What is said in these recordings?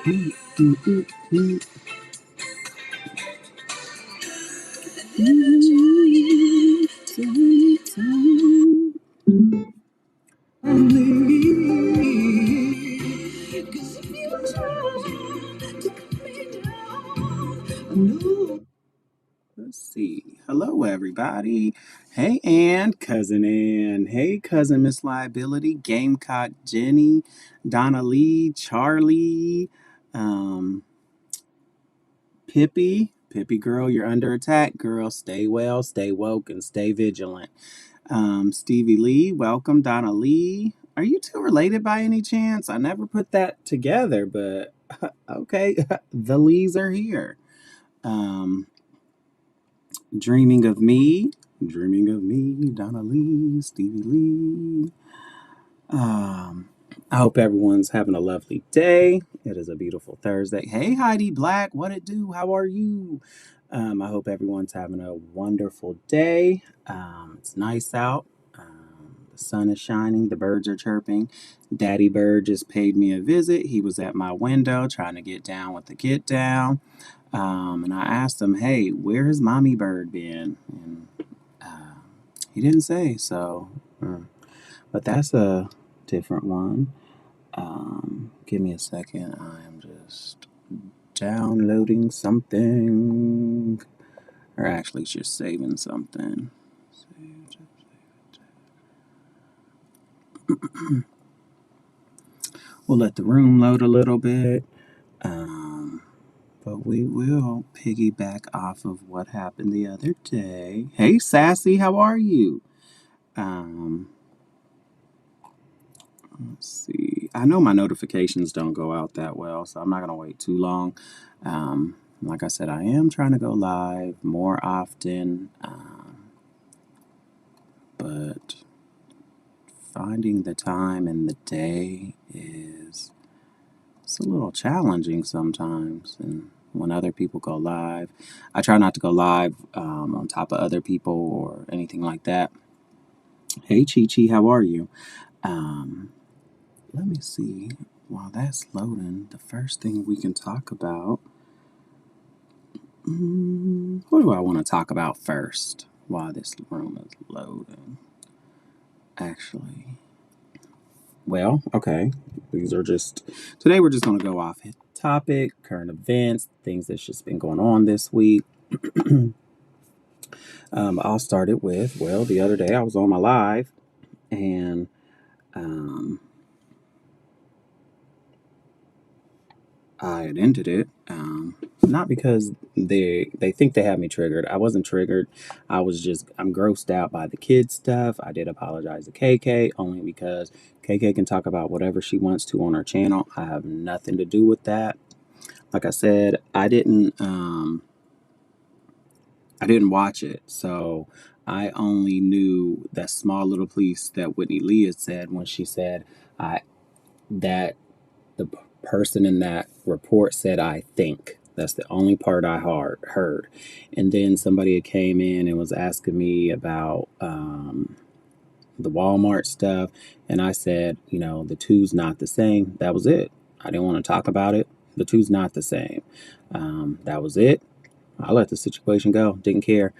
Let's see. Hello, everybody. Hey, Ann, cousin Ann. Hey, cousin Miss Liability, Gamecock Jenny, Donna Lee, Charlie, um, Pippi. Pippi girl, you're under attack, girl. Stay well, stay woke, and stay vigilant. Stevie Lee, welcome. Donna Lee. Are you two related by any chance? I never put that together, but okay. The Lees are here. Um, Dreaming of me, Donna Lee, Stevie Lee. I hope everyone's having a lovely day. It is a beautiful Thursday. Hey, Heidi Black, what it do? How are you? I hope everyone's having a wonderful day. It's nice out. The sun is shining. The birds are chirping. Daddy Bird just paid me a visit. He was at my window trying to get down with the get down. And I asked him, hey, where has Mommy Bird been? And uh, he didn't say, so. But that's a different one. Give me a second. I am just downloading something. Or actually, just saving something. We'll let the room load a little bit. But we will piggyback off of what happened the other day. Hey, Sassy, how are you? Um, let's see. I know my notifications don't go out that well, so I'm not going to wait too long. Like I said, I am trying to go live more often, but finding the time and the day is it's a little challenging sometimes. And when other people go live, I try not to go live on top of other people or anything like that. Hey, Chi Chi, how are you? Um, Let me see. While that's loading, the first thing we can talk about. What do I want to talk about first while this room is loading? Actually, well, okay. These are just. Today we're just going to go off topic, current events, things that's just been going on this week. I'll start it with, well, the other day I was on my live and um, I had ended it. Not because they think they have me triggered. I wasn't triggered. I'm grossed out by the kids stuff. I did apologize to KK only because KK can talk about whatever she wants to on her channel. I have nothing to do with that. Like I said, I didn't watch it, so I only knew that small little piece that Whitney Lee had said when she said I that the person in that report said, I think. That's the only part I heard. And then somebody came in and was asking me about the Walmart stuff. And I said, the two's not the same. That was it. I didn't want to talk about it. The two's not the same. That was it. I let the situation go. Didn't care.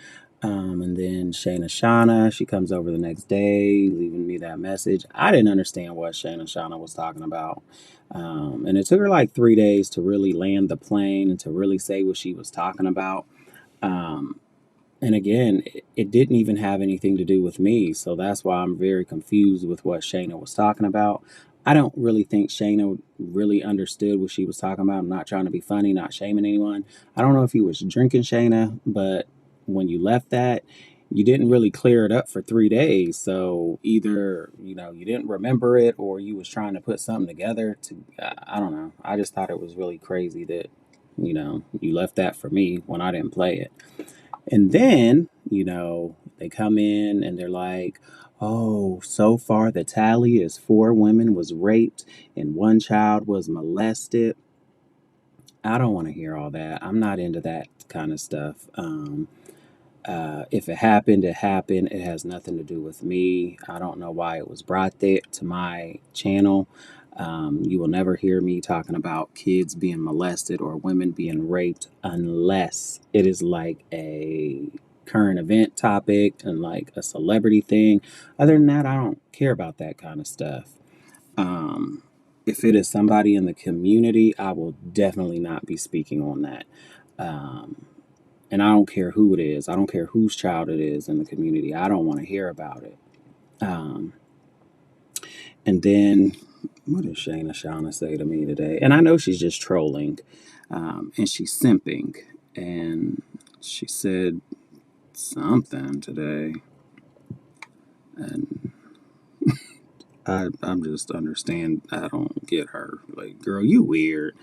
And then Shauna, she comes over the next day, leaving me that message. I didn't understand what Shauna was talking about. And it took her like 3 days to really land the plane and to really say what she was talking about. Um, and again, it didn't even have anything to do with me. So that's why I'm very confused with what Shayna was talking about. I don't really think Shayna really understood what she was talking about. I'm not trying to be funny, not shaming anyone. I don't know if he was drinking Shayna, but when you left that, you didn't really clear it up for 3 days. So either, you didn't remember it or you was trying to put something together to, I don't know. I just thought it was really crazy that, you left that for me when I didn't play it. And then, they come in and they're like, oh, so far the tally is 4 women was raped and 1 child was molested. I don't want to hear all that. I'm not into that kind of stuff. If it happened, it happened. It has nothing to do with me. I don't know why it was brought there to my channel. You will never hear me talking about kids being molested or women being raped unless it is like a current event topic and like a celebrity thing. Other than that, I don't care about that kind of stuff. Um, if it is somebody in the community, I will definitely not be speaking on that. Um, and I don't care who it is. I don't care whose child it is in the community. I don't want to hear about it. Um, and then, what is Shayna Shauna say to me today? And I know she's just trolling, and she's simping. And she said something today, and I'm just understand. I don't get her. Like, girl, you weird.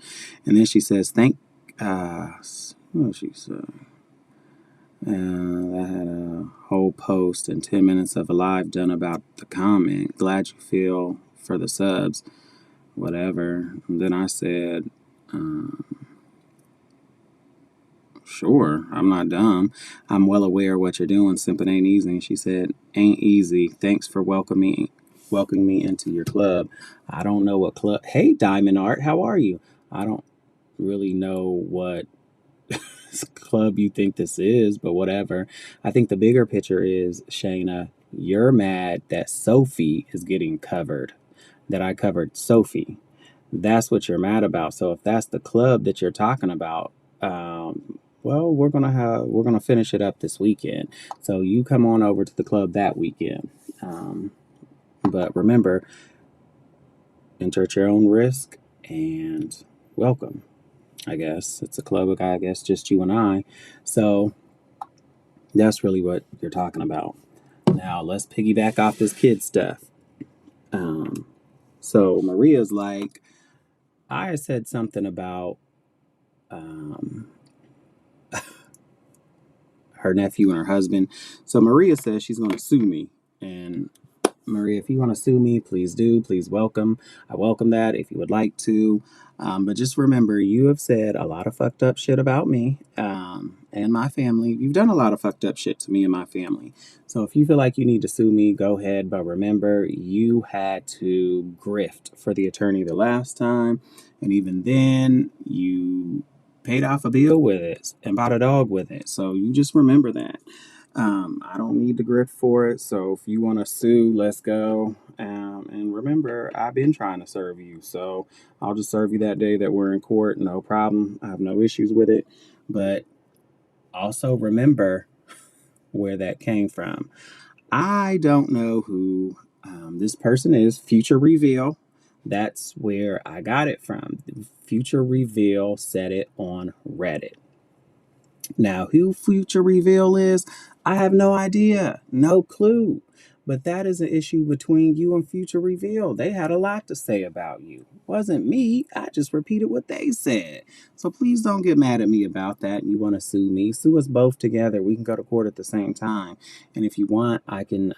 And then she says, what she said? I had a whole post and 10 minutes of a live done about the comment. Glad you feel for the subs, whatever. And then I said, sure, I'm not dumb. I'm well aware of what you're doing. Simping ain't easy. And she said, ain't easy. Thanks for welcoming me into your club. I don't know what club. Hey, Diamond Art, how are you? I don't really know what club you think this is, but whatever. I think the bigger picture is, Shayna, you're mad that Sophie is getting covered, that I covered Sophie. That's what you're mad about. So if that's the club that you're talking about, well, we're gonna finish it up this weekend. So you come on over to the club that weekend. But remember, enter at your own risk and welcome. I guess it's a club of, I guess, just you and I. So that's really what you're talking about. Now let's piggyback off this kid stuff. So Maria's like, I said something about um, her nephew and her husband. So Maria says she's going to sue me. And Maria, if you want to sue me, please do. Please welcome. I welcome that if you would like to. But just remember, you have said a lot of fucked up shit about me and my family. You've done a lot of fucked up shit to me and my family. So if you feel like you need to sue me, go ahead. But remember, you had to grift for the attorney the last time. And even then, you paid off a bill with it and bought a dog with it. So you just remember that. I don't need the grift for it. So if you want to sue, let's go. And remember, I've been trying to serve you. So I'll just serve you that day that we're in court. No problem. I have no issues with it. But also remember where that came from. I don't know who this person is. Future Reveal. That's where I got it from. Future Reveal said it on Reddit. Now, who Future Reveal is, I have no idea, no clue. But that is an issue between you and Future Reveal. They had a lot to say about you. It wasn't me. I just repeated what they said. So please don't get mad at me about that. You want to sue me? Sue us both together. We can go to court at the same time. And if you want, I can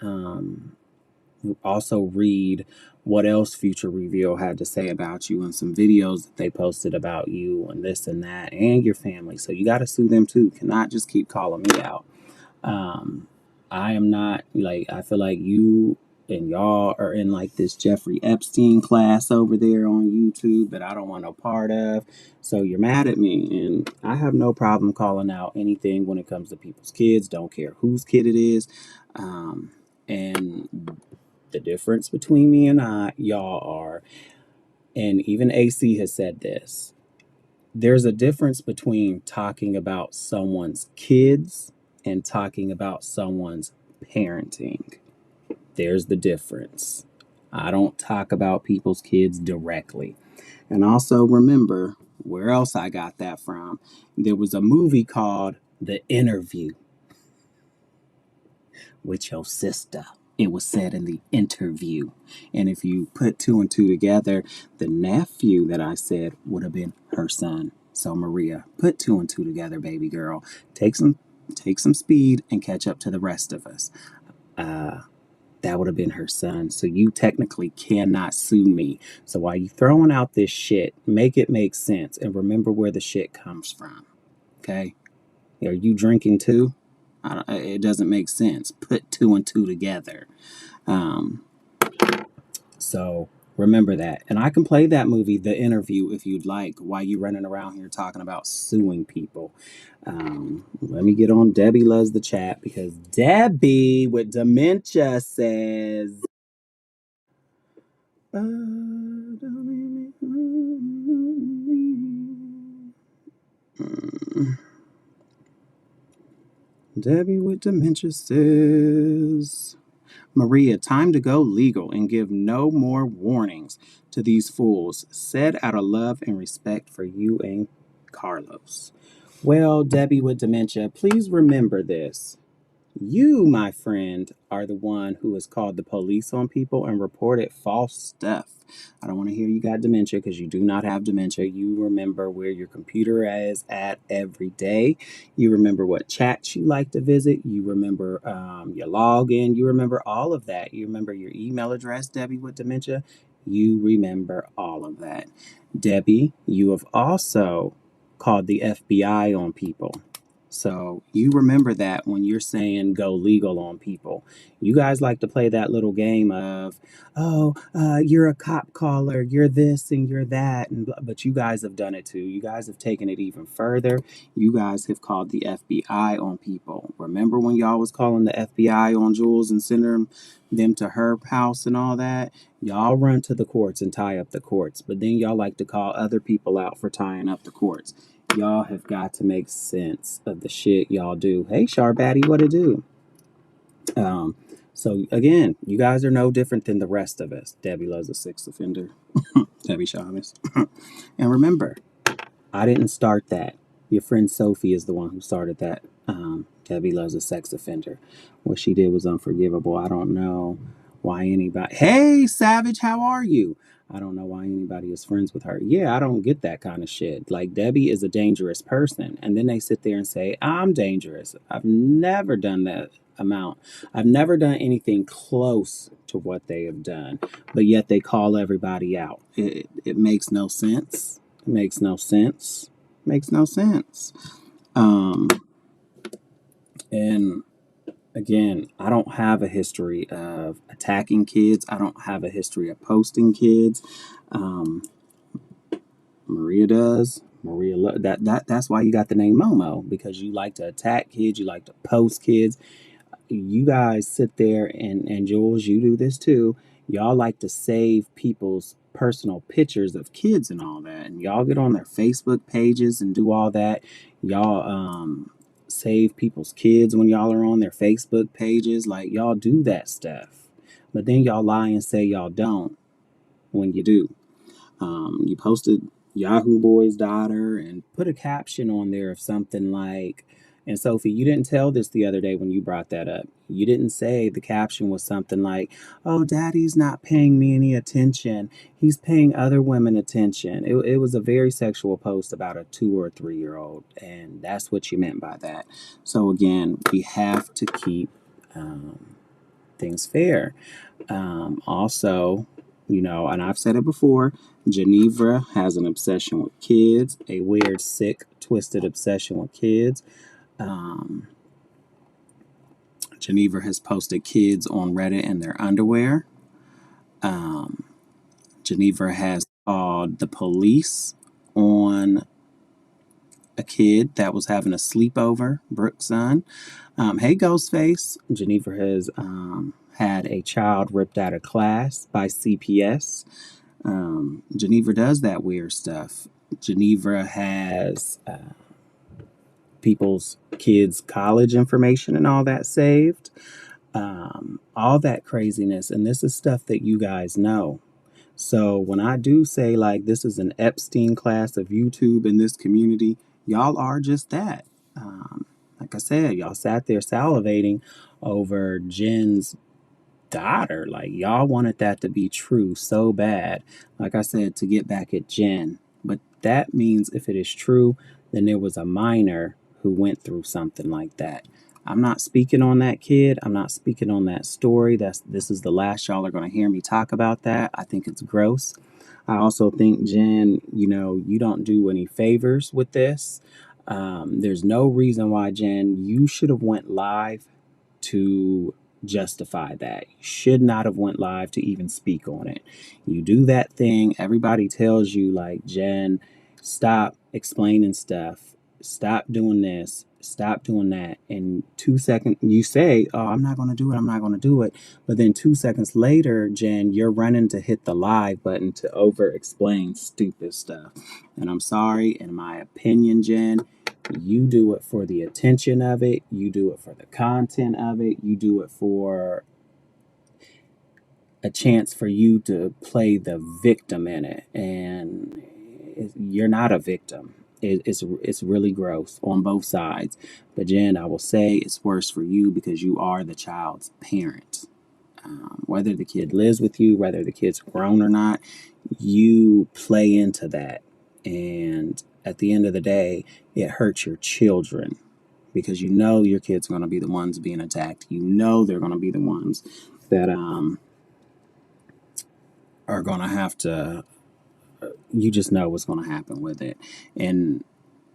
also read what else Future Reveal had to say about you and some videos that they posted about you and this and that and your family. So you got to sue them too. Cannot just keep calling me out. I am not like, I feel like you and y'all are in like this Jeffrey Epstein class over there on YouTube that I don't want no part of. So you're mad at me, and I have no problem calling out anything when it comes to people's kids. Don't care whose kid it is. And the difference between me and y'all are, and even AC has said this, there's a difference between talking about someone's kids and talking about someone's parenting. There's the difference. I don't talk about people's kids directly. And also remember where else I got that from. There was a movie called The Interview with your sister. It was said in The Interview. And if you put two and two together, the nephew that I said would have been her son. So Maria, put two and two together, baby girl. Take some speed and catch up to the rest of us. That would have been her son. So you technically cannot sue me. So while you throwing out this shit, make it make sense and remember where the shit comes from. Okay? Are you drinking too? It doesn't make sense. Put two and two together. So Remember that. And I can play that movie, The Interview, if you'd like, while you running around here talking about suing people. Let me get on Debbie Loves the Chat, because Debbie with dementia says, Debbie with dementia says, Maria, time to go legal and give no more warnings to these fools, said out of love and respect for you and Carlos. Well, Debbie with dementia, please remember this. You, my friend, are the one who has called the police on people and reported false stuff. I don't want to hear you got dementia, because you do not have dementia. You remember where your computer is at every day. You remember what chats you like to visit. You remember your login. You remember all of that. You remember your email address, Debbie with dementia. You remember all of that. Debbie, you have also called the FBI on people. So you remember that when you're saying go legal on people. You guys like to play that little game of, oh, you're a cop caller, you're this and you're that, and but you guys have done it too. You guys have taken it even further. You guys have called the FBI on people. Remember when y'all was calling the FBI on Jules and sending them to her house and all that? Y'all run to the courts and tie up the courts, but then y'all like to call other people out for tying up the courts. Y'all have got to make sense of the shit y'all do. Hey, Sharbatty, what it do? So again, you guys are no different than the rest of us. Debbie Loves a Sixth Offender. Debbie Chavez. And remember, I didn't start that. Your friend Sophie is the one who started that. Debbie Loves a Sex Offender. What she did was unforgivable. I don't know why anybody. Hey, Savage, how are you? I don't know why anybody is friends with her. Yeah, I don't get that kind of shit. Like, Debbie is a dangerous person. And then they sit there and say, I'm dangerous. I've never done that amount. I've never done anything close to what they have done. But yet they call everybody out. It makes no sense. It makes no sense. Makes no sense. And again, I don't have a history of attacking kids. I don't have a history of posting kids. Maria does. That's why you got the name Momo, because you like to attack kids. You like to post kids. You guys sit there and Jules, you do this too. Y'all like to save people's personal pictures of kids and all that, and y'all get on their Facebook pages and do all that. Y'all save people's kids when y'all are on their Facebook pages. Like, y'all do that stuff, but then y'all lie and say y'all don't when you do. You posted Yahoo Boy's daughter and put a caption on there of something like, and Sophie, you didn't tell this the other day when you brought that up. You didn't say the caption was something like, oh, daddy's not paying me any attention. He's paying other women attention. It was a very sexual post about a 2 or 3-year-old. And that's what you meant by that. So again, we have to keep things fair. Also, and I've said it before, Geneva has an obsession with kids, a weird, sick, twisted obsession with kids. Geneva has posted kids on Reddit in their underwear. Geneva has called the police on a kid that was having a sleepover, Brooke's son. Hey, Ghostface. Geneva has had a child ripped out of class by CPS. Geneva does that weird stuff. Geneva has people's kids' college information and all that saved. All that craziness. And this is stuff that you guys know. So when I do say, like, this is an Epstein class of YouTube in this community, y'all are just that. Like I said, y'all sat there salivating over Jen's daughter. Like, y'all wanted that to be true so bad. Like I said, to get back at Jen. But that means if it is true, then there was a minor who went through something like that. I'm not speaking on that kid. I'm not speaking on that story. This is the last y'all are going to hear me talk about that. I think it's gross. I also think, Jen, you don't do any favors with this. There's no reason why, Jen, you should have went live to justify that. You should not have went live to even speak on it. You do that thing, everybody tells you like, Jen, stop explaining stuff. Stop doing this. Stop doing that. And 2 seconds you say, oh, I'm not going to do it. I'm not going to do it. But then 2 seconds later, Jen, you're running to hit the live button to over explain stupid stuff. And I'm sorry, in my opinion, Jen, you do it for the attention of it. You do it for the content of it. You do it for a chance for you to play the victim in it. And you're not a victim. It's really gross on both sides. But Jen, I will say it's worse for you because you are the child's parent. Whether the kid lives with you, whether the kid's grown or not, you play into that. And at the end of the day, it hurts your children because you know your kids are going to be the ones being attacked. You know they're going to be the ones that are going to have to, you just know what's going to happen with it. And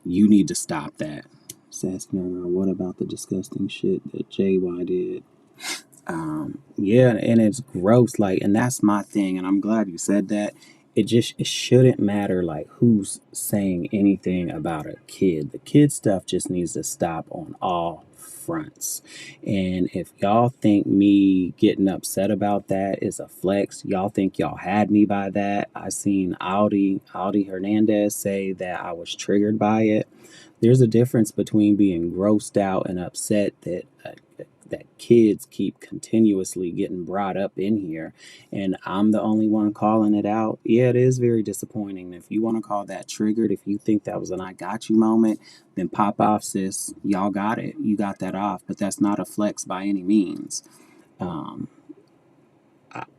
you need to stop that. Asking, what about the disgusting shit that JY did? Yeah, and it's gross. Like, and that's my thing. And I'm glad you said that. It shouldn't matter like who's saying anything about a kid. The kid stuff just needs to stop on all fronts. And if y'all think me getting upset about that is a flex, y'all think y'all had me by that. I seen Audi Hernandez say that I was triggered by it. There's a difference between being grossed out and upset that kids keep continuously getting brought up in here, and I'm the only one calling it out. Yeah, it is very disappointing. If you want to call that triggered, if you think that was an I got you moment, then pop off, sis. Y'all got it. You got that off, but that's not a flex by any means. Um,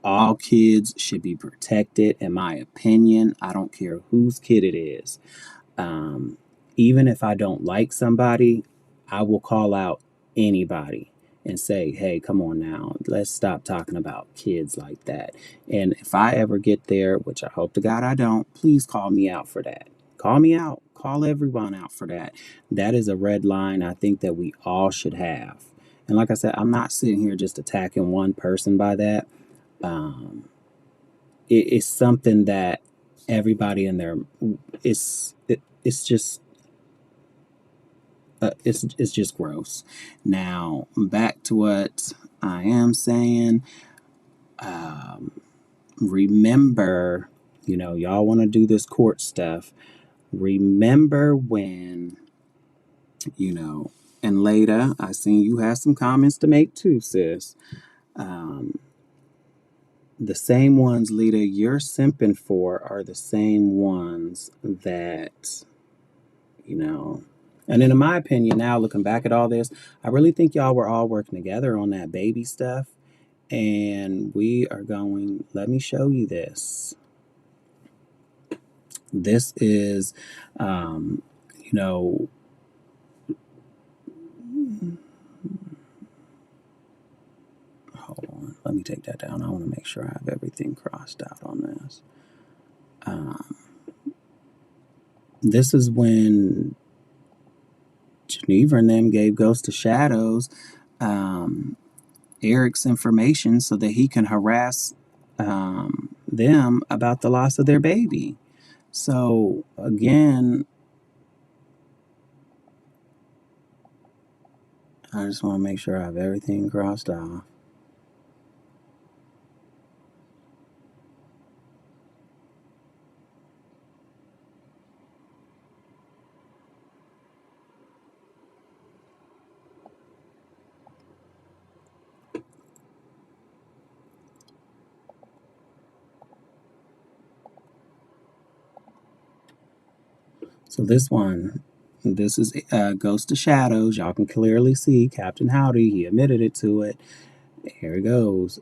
all kids should be protected, in my opinion. I don't care whose kid it is. Um, Even if I don't like somebody, I will call out anybody and say, hey, come on now, let's stop talking about kids like that. And if I ever get there, which I hope to God I don't, please call me out for that. Call me out. Call everyone out for that. That is a red line I think that we all should have. And like I said, I'm not sitting here just attacking one person by that. Um, it's something that everybody in there, it's just it's just gross. Now back to what I am saying. Um, Remember, y'all want to do this court stuff. Remember when, you know, and Leda, I seen you have some comments to make too, sis. Um, the same ones, Leda, you're simping for are the same ones that, you know, and in my opinion, now looking back at all this, I really think y'all were all working together on that baby stuff. And we are going, let me show you this. This is, you know, hold on, let me take that down. I want to make sure I have everything crossed out on this. This is when Geneva and them gave Ghost of Shadows Eric's information so that he can harass them about the loss of their baby. So again, I just want to make sure I have everything crossed off. So this is Ghost of Shadows. Y'all can clearly see Captain Howdy. He admitted it to it. Here it goes.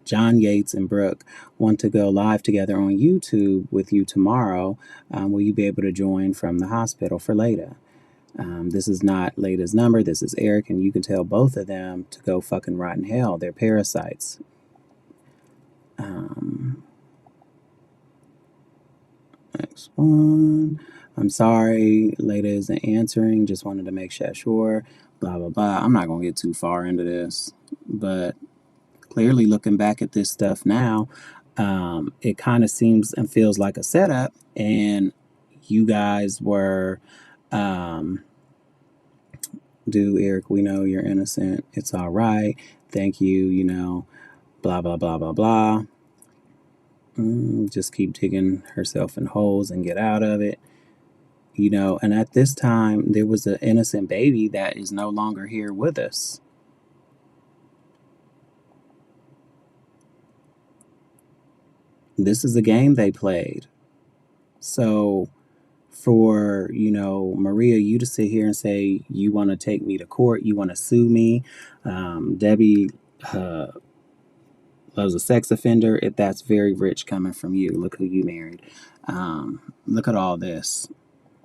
John Yates and Brooke want to go live together on YouTube with you tomorrow. Will you be able to join from the hospital for Leda? This is not Leda's number. This is Eric, and you can tell both of them to go fucking rot in hell. They're parasites. Next one. I'm sorry, Leda isn't answering. Just wanted to make sure. blah, blah, blah. I'm not going to get too far into this, but clearly looking back at this stuff now, it kind of seems and feels like a setup. And you guys were, um, do Eric, we know you're innocent. It's all right. Thank you, blah, blah, blah, blah, blah. Just keep digging herself in holes and get out of it. And at this time, there was an innocent baby that is no longer here with us. This is a game they played. So for, Maria, you to sit here and say, you want to take me to court, you want to sue me, Debbie loves a sex offender, if that's very rich coming from you. Look who you married. Look at all this.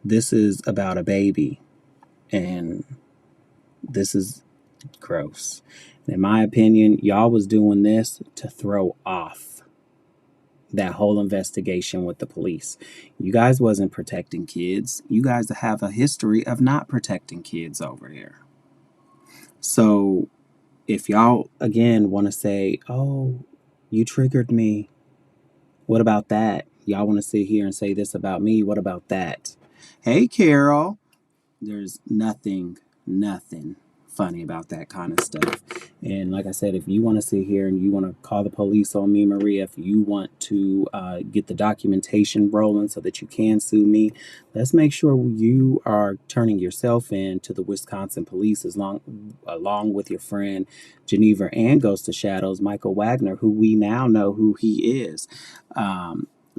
This is about a baby, and this is gross. In my opinion, y'all was doing this to throw off that whole investigation with the police. You guys wasn't protecting kids. You guys have a history of not protecting kids over there. So if y'all again want to say, oh, you triggered me, what about that? Y'all want to sit here and say this about me, what about that? Hey, Carol. There's nothing funny about that kind of stuff. And like I said, if you want to sit here and you want to call the police on me, Maria, if you want to get the documentation rolling so that you can sue me, let's make sure you are turning yourself in to the Wisconsin police along with your friend Geneva and Ghost of Shadows, Michael Wagner, who we now know who he is.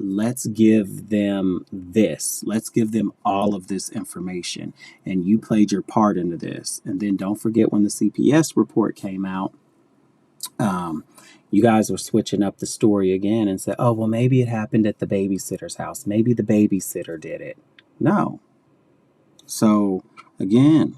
Let's give them this. Let's give them all of this information. And you played your part into this. And then don't forget when the CPS report came out, you guys were switching up the story again and said, oh, well, maybe it happened at the babysitter's house. Maybe the babysitter did it. No. So, again,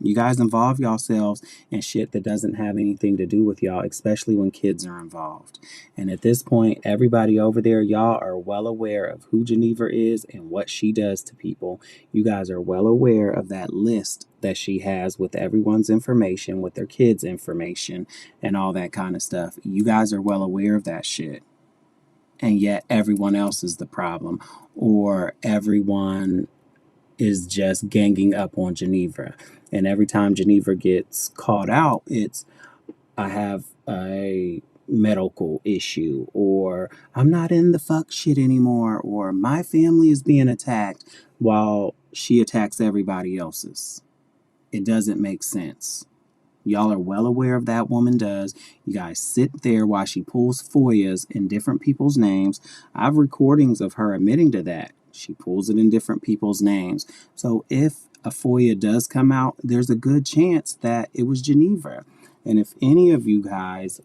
you guys involve yourselves in shit that doesn't have anything to do with y'all, especially when kids are involved. And at this point, everybody over there, y'all are well aware of who Geneva is and what she does to people. You guys are well aware of that list that she has with everyone's information, with their kids' information, and all that kind of stuff. You guys are well aware of that shit. And yet everyone else is the problem, or everyone is just ganging up on Geneva. And every time Geneva gets caught out, it's, I have a medical issue, or I'm not in the fuck shit anymore, or my family is being attacked, while she attacks everybody else's. It doesn't make sense. Y'all are well aware of that woman does. You guys sit there while she pulls FOIAs in different people's names. I have recordings of her admitting to that. She pulls it in different people's names. So if a FOIA does come out, there's a good chance that it was Geneva. And if any of you guys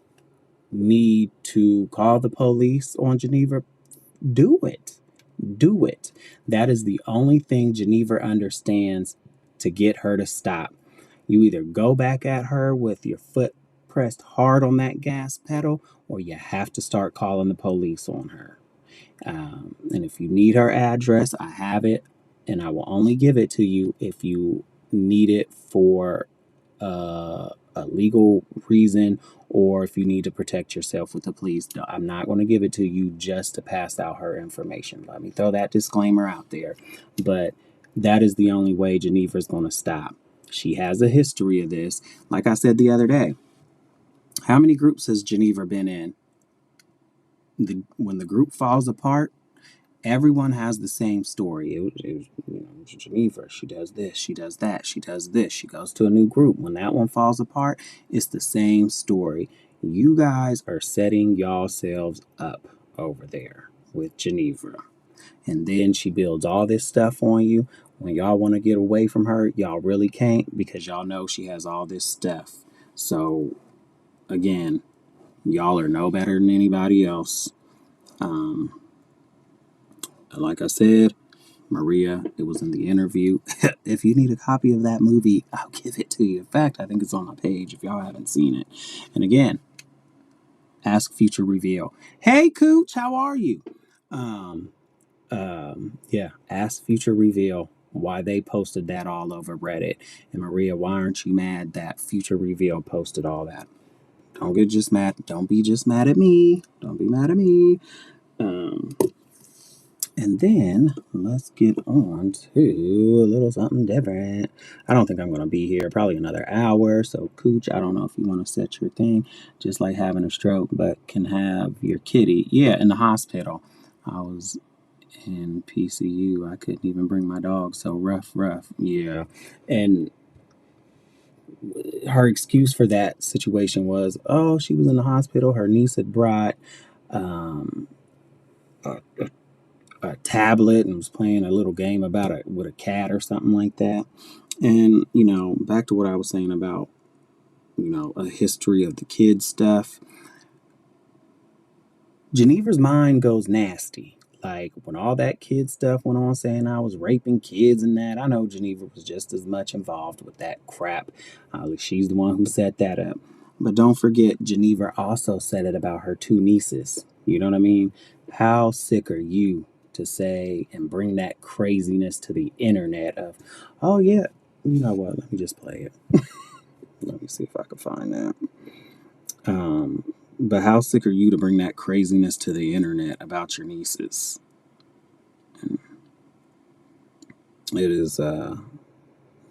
need to call the police on Geneva, do it. Do it. That is the only thing Geneva understands to get her to stop. You either go back at her with your foot pressed hard on that gas pedal, or you have to start calling the police on her. And if you need her address, I have it, and I will only give it to you if you need it for a legal reason, or if you need to protect yourself with the police. I'm not going to give it to you just to pass out her information. Let me throw that disclaimer out there. But that is the only way Geneva is going to stop. She has a history of this. Like I said the other day, how many groups has Geneva been in? When the group falls apart, everyone has the same story. Geneva, she does this, she does that, she does this, she goes to a new group. When that one falls apart, it's the same story. You guys are setting yourselves up over there with Geneva. And then she builds all this stuff on you. When y'all want to get away from her, y'all really can't, because y'all know she has all this stuff. So, again, y'all are no better than anybody else. Like I said, Maria, it was in the interview. If you need a copy of that movie, I'll give it to you. In fact, I think it's on my page if y'all haven't seen it. And again, Ask Future Reveal. Hey, Cooch, how are you? Yeah, Ask Future Reveal. why they posted that all over Reddit. And Maria, why aren't you mad that Future Reveal posted all that? Don't get just mad. Don't be just mad at me. Don't be mad at me. Um, and then let's get on to a little something different. I don't think I'm going to be here probably another hour. So, Cooch, I don't know if you want to set your thing, just like having a stroke, but can have your kitty. Yeah, in the hospital. I was in PCU. I couldn't even bring my dog. So rough. Yeah. And her excuse for that situation was, oh, she was in the hospital. Her niece had brought um, a, a tablet and was playing a little game about it with a cat or something like that. And, back to what I was saying about, a history of the kids stuff. Geneva's mind goes nasty. Like when all that kid stuff went on, saying I was raping kids and that, I know Geneva was just as much involved with that crap. She's the one who set that up. But don't forget, Geneva also said it about her two nieces. You know what I mean? How sick are you to say and bring that craziness to the internet of, oh yeah, you know what? Let me just play it. Let me see if I can find that. But how sick are you to bring that craziness to the internet about your nieces? It is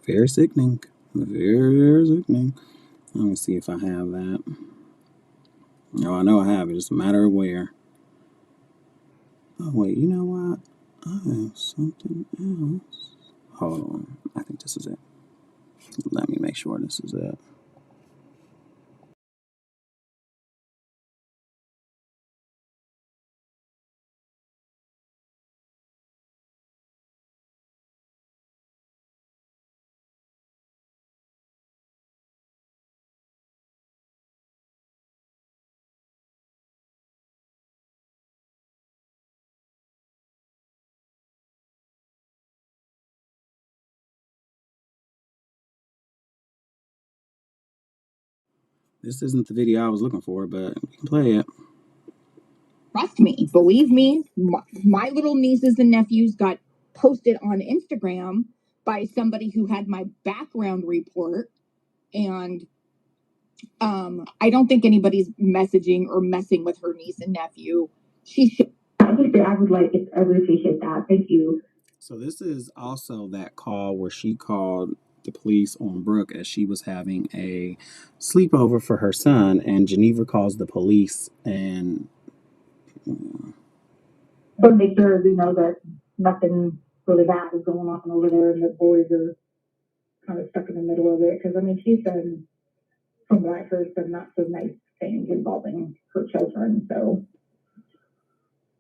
very sickening. Very sickening. Let me see if I have that. Oh, I know I have it. It's a matter of where. Oh, wait, you know what? I have something else. Hold on. I think this is it. Let me make sure this is it. This isn't the video I was looking for, but we can play it. Trust me, believe me, my little nieces and nephews got posted on Instagram by somebody who had my background report. And I don't think anybody's messaging or messing with her niece and nephew. She should. I think that I would like it. I really appreciate that. Thank you. So this is also that call where she called the police on Brooke as she was having a sleepover for her son, and Geneva calls the police and But make sure we know that nothing really bad is going on over there, and the boys are kind of stuck in the middle of it. Because I mean, she's done, from what I heard, some not so nice things involving her children. So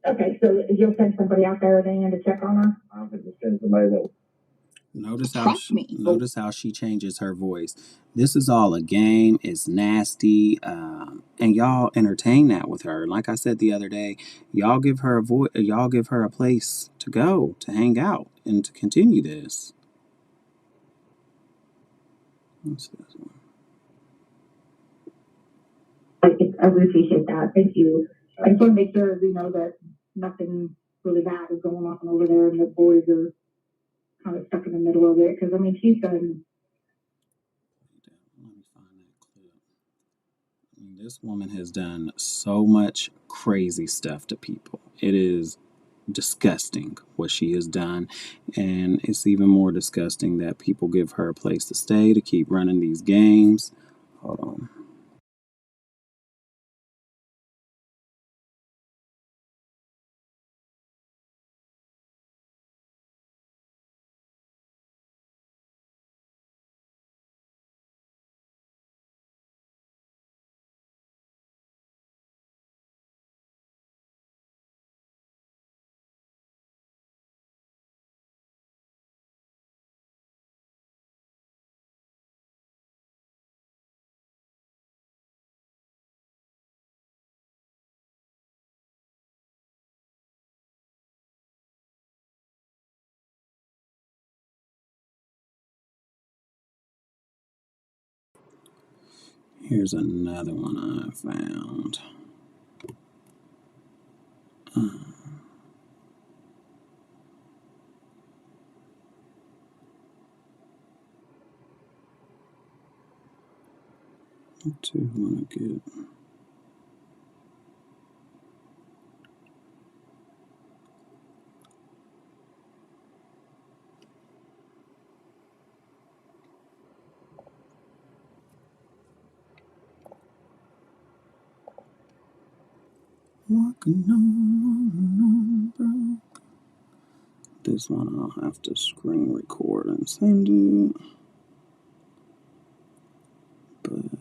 okay, so you'll send somebody out there then to check on her? I'll just send somebody that. notice how she changes her voice. This is all a game. It's nasty, and y'all entertain that with her. Like I said the other day, y'all give her a voice. Y'all give her a place to go to hang out and to continue this. What's this one? I really appreciate that. Thank you. I just want to make sure we know that nothing really bad is going on over there, and the boys are kind of stuck in the middle of it. Because I mean, she's done. Let me find that clip. This woman has done so much crazy stuff to people. It is disgusting what she has done, and it's even more disgusting that people give her a place to stay to keep running these games. Hold on. Here's another one I found. I do want to get. Walking on, bro. This one I'll have to screen record and send it. But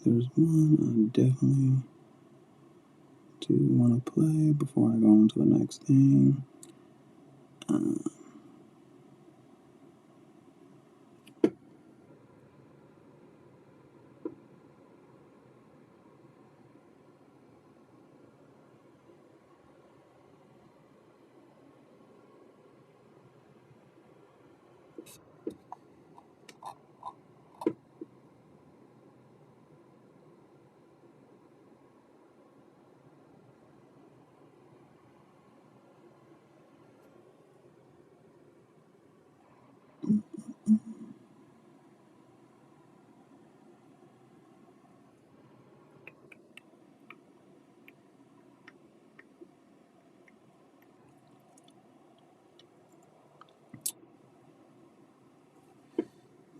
there's one I definitely do want to play before I go on to the next thing.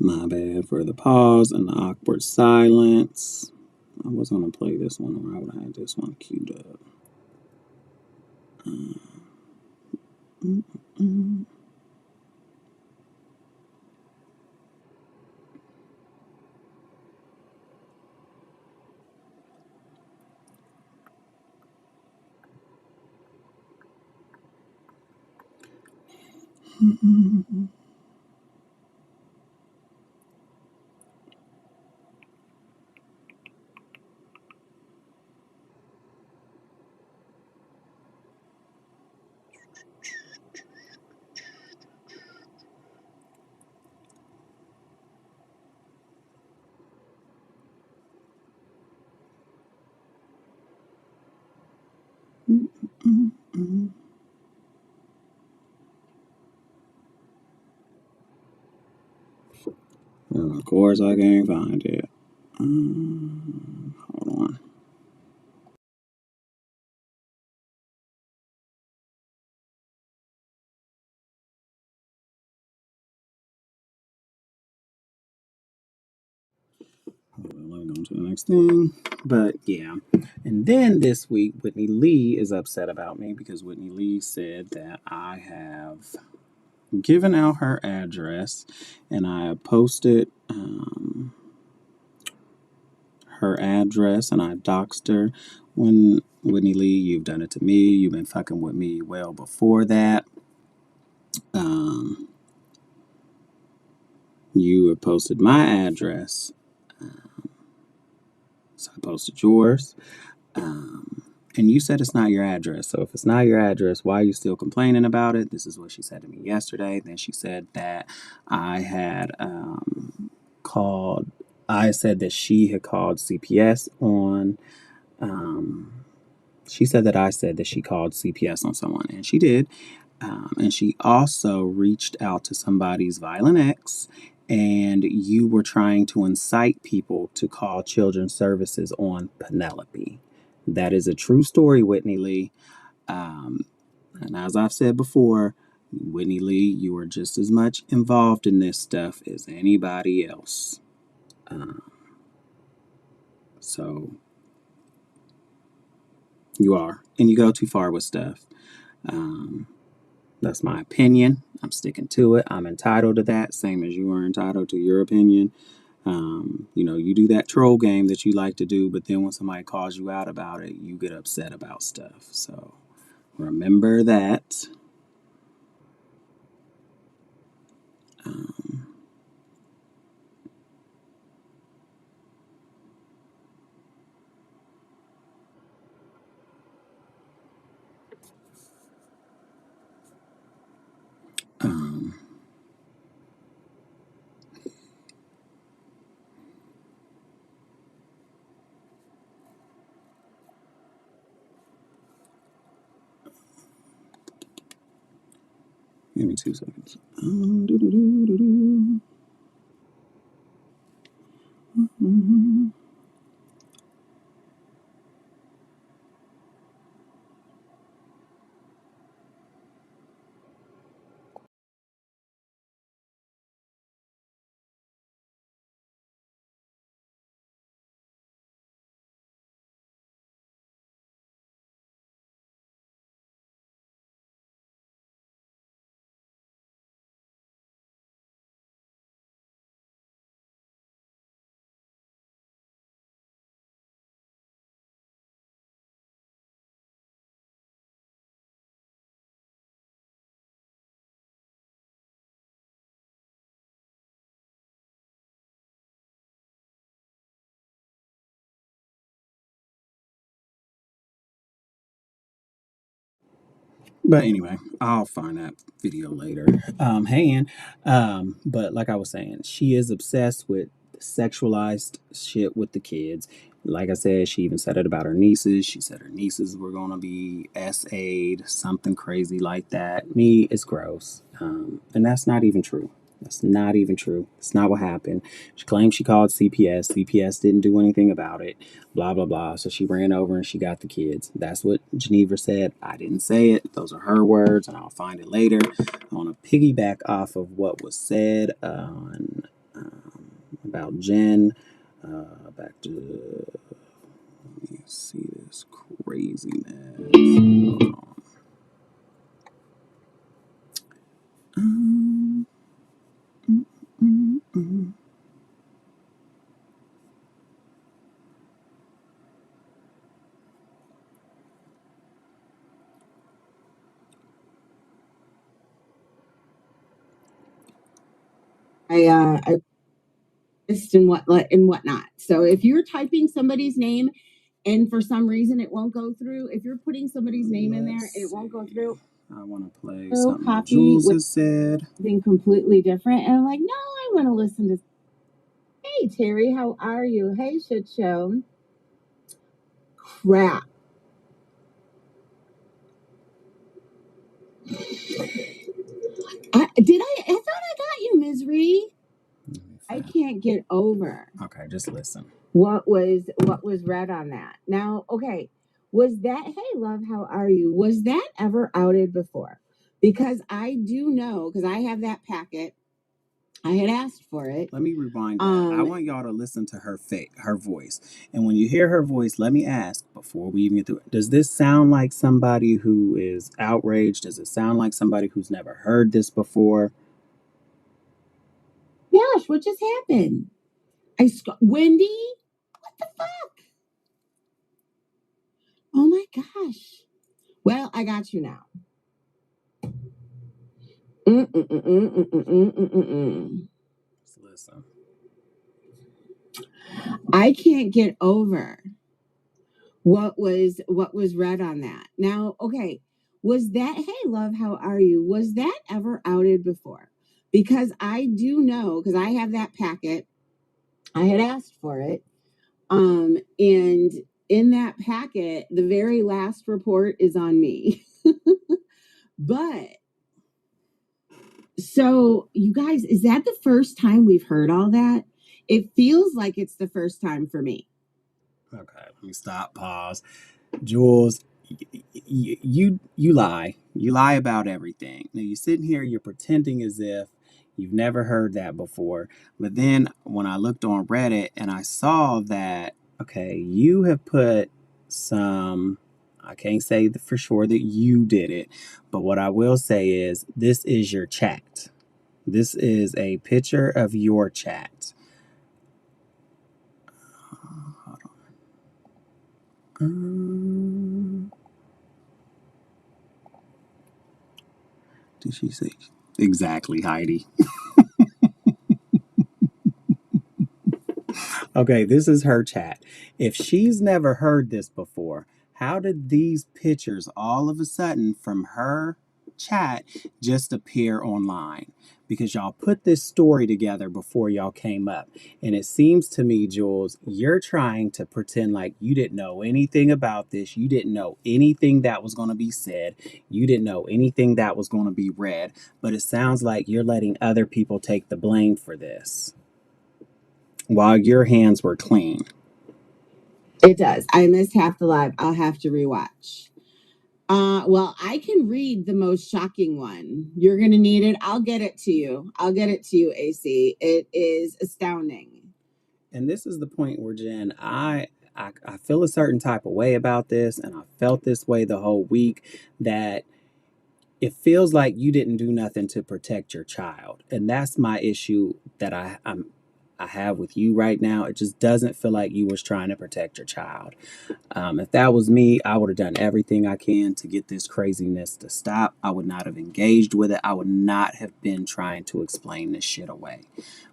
My bad for the pause and the awkward silence. I was going to play this one, or I would have had this one queued up. And of course, I can't find it. Hold on. Let me go on to the next thing. But yeah. And then this week, Whitney Lee is upset about me because Whitney Lee said that I have given out her address and I posted her address and I doxed her. When Whitney Lee, you've done it to me. You've been fucking with me well before that. You have posted my address, so I posted yours. And you said it's not your address. So if it's not your address, why are you still complaining about it? This is what she said to me yesterday. Then she said that I had called. I said that she had called CPS on. She said that I said that she called CPS on someone, and she did. And she also reached out to somebody's violent ex, and you were trying to incite people to call children's services on Penelope. That is a true story, Whitney Lee. And as I've said before, Whitney Lee, you are just as much involved in this stuff as anybody else. So you are, and you go too far with stuff. That's my opinion. I'm sticking to it. I'm entitled to that, same as you are entitled to your opinion. You do that troll game that you like to do, but then when somebody calls you out about it, you get upset about stuff. So remember that. Um, Give me 2 seconds. But anyway, I'll find that video later. Hey, Ann. But like I was saying, she is obsessed with sexualized shit with the kids. Like I said, she even said it about her nieces. She said her nieces were gonna be SA'd, something crazy like that. Me, it's gross. And that's not even true. That's not even true. It's not what happened. She claimed she called CPS. CPS didn't do anything about it. Blah, blah, blah. So she ran over and she got the kids. That's what Geneva said. I didn't say it. Those are her words, and I'll find it later. I want to piggyback off of what was said on about Jen. Back to, let me see this craziness. Hold on. Mm, mm, mm. I and whatnot. So if you're typing somebody's name and for some reason it won't go through, if you're putting somebody's name in there and it won't go through, I want to play so something that copy Jules with has said. something completely different. And I'm like, no, I want to listen to. Hey Terry, how are you? Hey shit show. Crap. I thought I got you, Misery. I can't get over. Okay, just listen. What was read on that? Now, okay, was that, hey love, how are you? Was that ever outed before? Because I do know, because I have that packet. I had asked for it. Let me rewind that. I want y'all to listen to her voice. And when you hear her voice, let me ask before we even get through it. Does this sound like somebody who is outraged? Does it sound like somebody who's never heard this before? Gosh, what just happened? Wendy? What the fuck? Oh my gosh. Well, I got you now. Let's listen. I can't get over what was read on that. Now, okay, was that, hey love, how are you? Was that ever outed before? Because I do know, because I have that packet. I had asked for it. And in that packet, the very last report is on me. But so you guys, is that the first time we've heard all that? It feels like it's the first time for me. Okay, let me stop, pause. Jules, you lie. You lie about everything. Now you're sitting here, you're pretending as if you've never heard that before. But then when I looked on Reddit and I saw that, okay, you have put some, I can't say for sure that you did it, but what I will say is this is your chat. This is a picture of your chat. Hold on. Did she say exactly, Heidi? Okay, this is her chat. If she's never heard this before, how did these pictures all of a sudden from her chat just appear online? Because y'all put this story together before y'all came up. And it seems to me, Jules, you're trying to pretend like you didn't know anything about this. You didn't know anything that was going to be said. You didn't know anything that was going to be read. But it sounds like you're letting other people take the blame for this while your hands were clean. It does. I missed half the live. I'll have to rewatch. Well, I can read the most shocking one. You're gonna need it. I'll get it to you. AC. It is astounding. And this is the point where Jen, I feel a certain type of way about this, and I felt this way the whole week, that it feels like you didn't do nothing to protect your child. And that's my issue that I have with you right now. It just doesn't feel like you was trying to protect your child. If that was me, I would have done everything I can to get this craziness to stop. I would not have engaged with it. I would not have been trying to explain this shit away.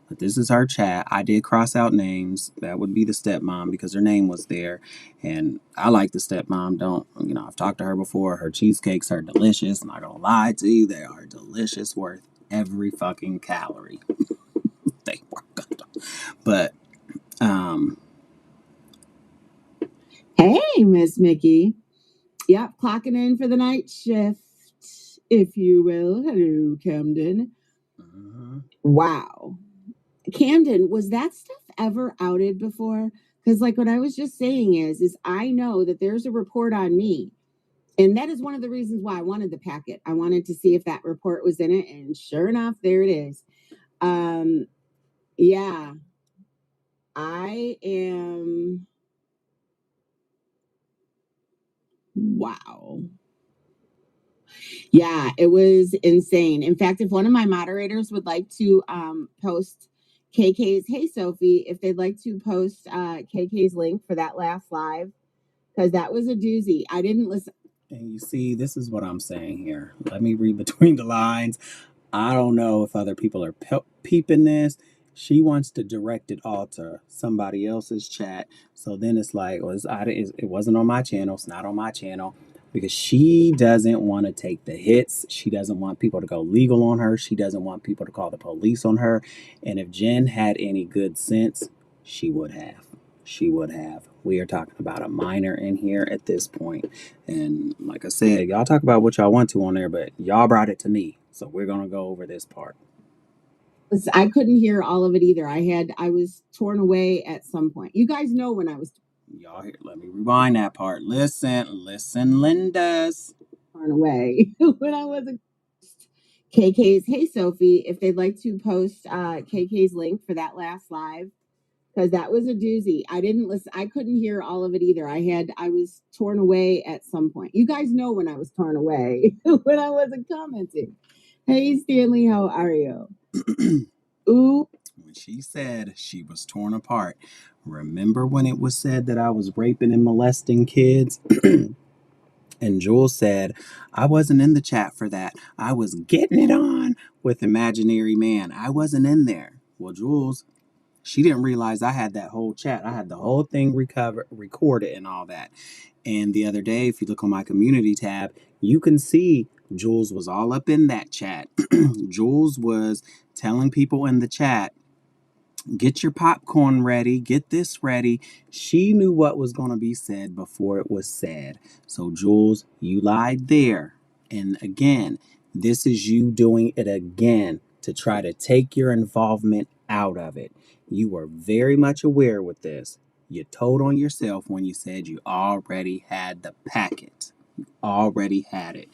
But this is her chat. I did cross out names. That would be the stepmom because her name was there. And I like the stepmom. I've talked to her before. Her cheesecakes are delicious. I'm not going to lie to you. They are delicious, worth every fucking calorie. They were good. But, hey, Miss Mickey. Yep, clocking in for the night shift, if you will. Hello, Camden. Wow. Camden, was that stuff ever outed before? Because like what I was just saying is I know that there's a report on me. And that is one of the reasons why I wanted the packet. I wanted to see if that report was in it. And sure enough, there it is. Yeah. I am. Wow. Yeah, it was insane. In fact, if one of my moderators would like to post KK's, hey Sophie, if they'd like to post KK's link for that last live, because that was a doozy. I didn't listen. and you see, this is what I'm saying here. Let me read between the lines. I don't know if other people are peeping this. She wants to direct it all to somebody else's chat. So then it's like, it wasn't on my channel. It's not on my channel because she doesn't want to take the hits. She doesn't want people to go legal on her. She doesn't want people to call the police on her. And if Jen had any good sense, she would have. She would have. We are talking about a minor in here at this point. And like I said, y'all talk about what y'all want to on there, but y'all brought it to me. So we're going to go over this part. I couldn't hear all of it either. I was torn away at some point. You guys know when I was Y'all here, let me rewind that part. Listen, Lindas. torn away when I wasn't. KK's, hey Sophie, if they'd like to post KK's link for that last live, because that was a doozy. I didn't listen. I couldn't hear all of it either. I was torn away at some point. You guys know when I was torn away when I wasn't commenting. Hey Stanley, how are you? Ooh. When she said she was torn apart, remember when it was said that I was raping and molesting kids? And Jules said, I wasn't in the chat for that. I was getting it on with Imaginary Man. I wasn't in there. Well, Jules, she didn't realize I had that whole chat. I had the whole thing recorded and all that. And the other day, if you look on my community tab, you can see Jules was all up in that chat. Jules was telling people in the chat, get your popcorn ready, get this ready. She knew what was going to be said before it was said. So, Jules, you lied there. And again, this is you doing it again to try to take your involvement out of it. You were very much aware with this. You told on yourself when you said you already had the packet. You already had it.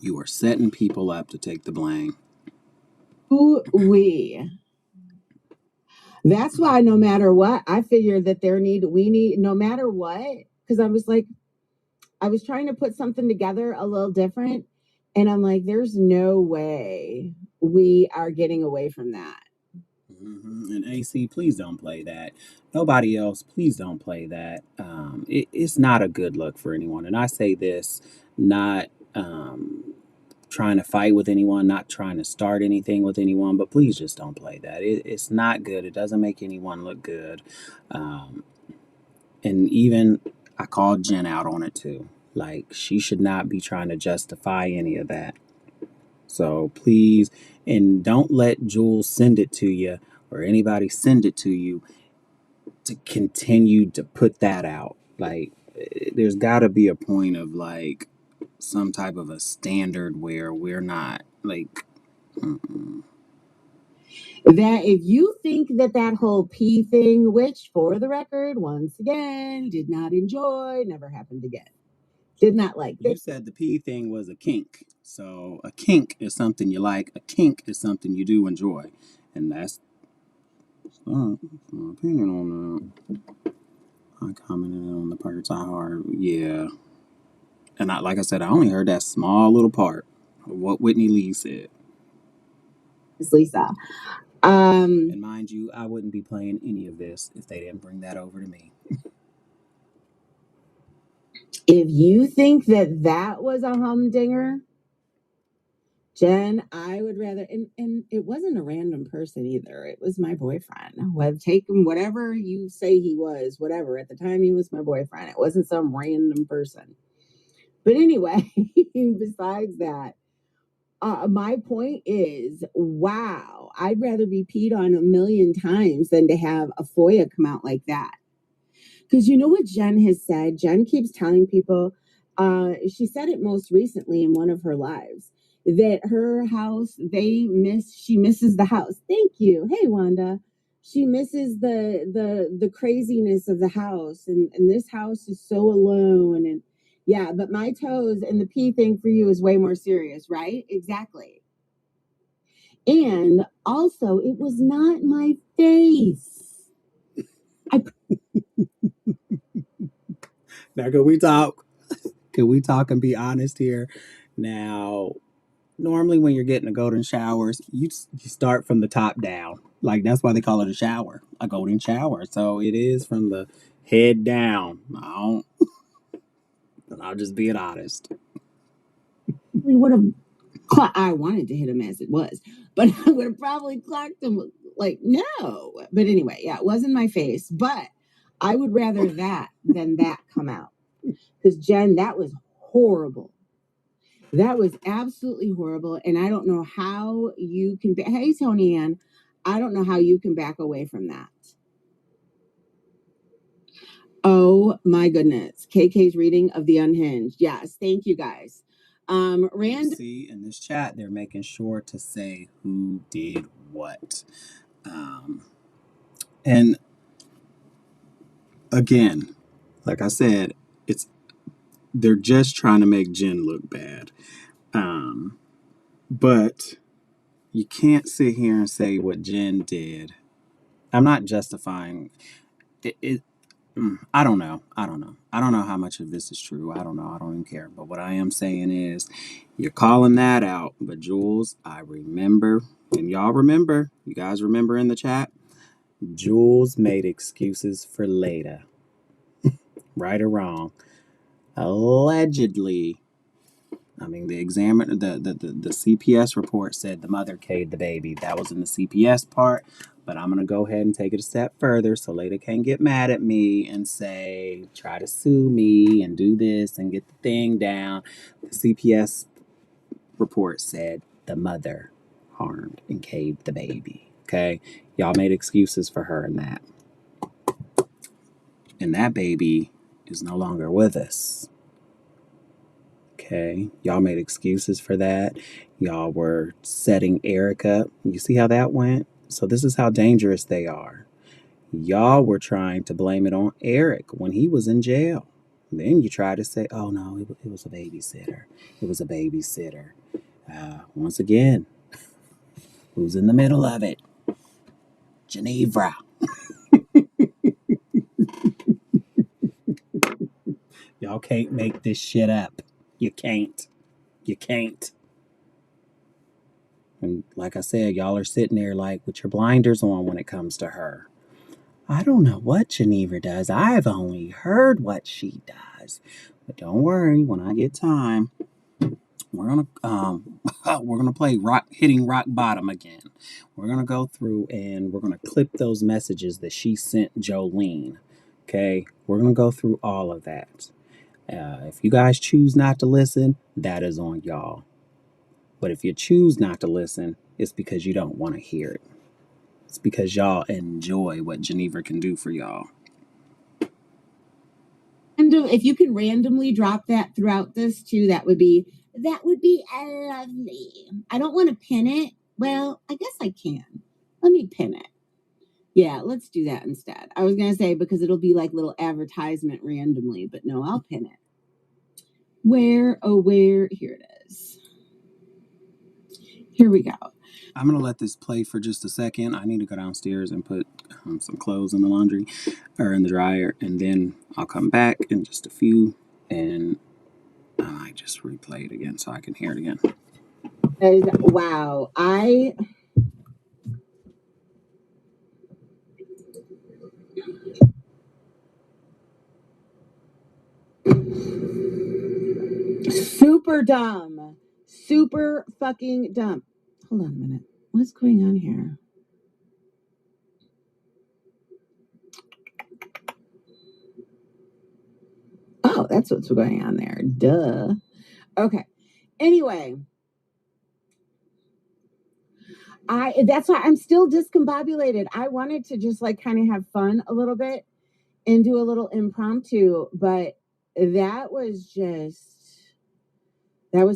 You were setting people up to take the blame. We. That's why no matter what, I figured that we need, no matter what, because I was trying to put something together a little different. And I'm like, there's no way we are getting away from that. And AC, please don't play that. Nobody else, please don't play that. It's not a good look for anyone. And I say this not trying to fight with anyone, not trying to start anything with anyone, but please just don't play that. It's not good. It doesn't make anyone look good. And even I called Jen out on it too. Like, she should not be trying to justify any of that. So please, and don't let Jules send it to you or anybody send it to you to continue to put that out. Like, there's got to be a point of like some type of a standard where we're not like. That if you think that whole P thing, which for the record, once again, did not enjoy, never happened again. Did not like. You said the P thing was a kink. So a kink is something you like. A kink is something you do enjoy. And that's my opinion on that. I commented on the parts I heard. Yeah. And like I said, I only heard that small little part of what Whitney Lee said. It's Lisa. And mind you, I wouldn't be playing any of this if they didn't bring that over to me. If you think that was a humdinger, Jen, I would rather, and it wasn't a random person either. It was my boyfriend. Well, take him, whatever you say he was, whatever. At the time, he was my boyfriend. It wasn't some random person. But anyway, besides that, my point is, wow, I'd rather be peed on a million times than to have a FOIA come out like that. Because you know what Jen has said? Jen keeps telling people, she said it most recently in one of her lives, that her house, she misses the house. Thank you. Hey, Wanda. She misses the craziness of the house, and this house is so alone. And yeah, but my toes and the pee thing for you is way more serious, right? Exactly. And also, it was not my face. Now, can we talk? Can we talk and be honest here? Now, normally when you're getting a golden showers, you start from the top down. Like that's why they call it a golden shower. So it is from the head down. I'll just being honest. We would have. I wanted to hit him as it was, but I would have probably clocked him. Like no. But anyway, yeah, it wasn't my face. But I would rather that than that come out. Because Jen, that was horrible. That was absolutely horrible. And I don't know how you can. Hey, Tony Ann, I don't know how you can back away from that. Oh my goodness. KK's reading of The Unhinged. Yes, thank you guys. Rand. See in this chat, they're making sure to say who did what. And again, like I said, they're just trying to make Jen look bad. But you can't sit here and say what Jen did. I'm not justifying it. I don't know. I don't know how much of this is true. I don't know. I don't even care. But what I am saying is, you're calling that out. But Jules, I remember, and y'all remember, you guys remember in the chat, Jules made excuses for Leda. Right or wrong. Allegedly, I mean, the CPS report said the mother K'd the baby. That was in the CPS part. But I'm going to go ahead and take it a step further so Leda can't get mad at me and say, try to sue me and do this and get the thing down. The CPS report said the mother harmed and K'd the baby. Okay? Y'all made excuses for her in that. And that baby is no longer with us. Okay, y'all made excuses for that. Y'all were setting Eric up. You see how that went? So this is how dangerous they are. Y'all were trying to blame it on Eric when he was in jail. Then you try to say, oh no, it was a babysitter. It was a babysitter. Once again, who's in the middle of it? Genevra. Y'all can't make this shit up. You can't. You can't. And like I said, y'all are sitting there like with your blinders on when it comes to her. I don't know what Genevra does. I've only heard what she does. But don't worry, when I get time, we're gonna play hitting rock bottom again. We're gonna go through and we're gonna clip those messages that she sent Jolene. Okay, we're gonna go through all of that. If you guys choose not to listen, that is on y'all. But if you choose not to listen, it's because you don't want to hear it. It's because y'all enjoy what Genevra can do for y'all. And if you can randomly drop that throughout this too, that would be lovely. I don't want to pin it. Well, I guess I can. Let me pin it. Yeah, let's do that instead. I was going to say because it'll be like little advertisement randomly, but no, I'll pin it. Where? Here it is. Here we go. I'm going to let this play for just a second. I need to go downstairs and put some clothes in the laundry or in the dryer, and then I'll come back in just a few, and I might just replay it again so I can hear it again. Wow. Super dumb. Super fucking dumb. Hold on a minute. What's going on here? Oh, that's what's going on there. Duh. Okay. Anyway, that's why I'm still discombobulated. I wanted to just like kind of have fun a little bit and do a little impromptu, but that was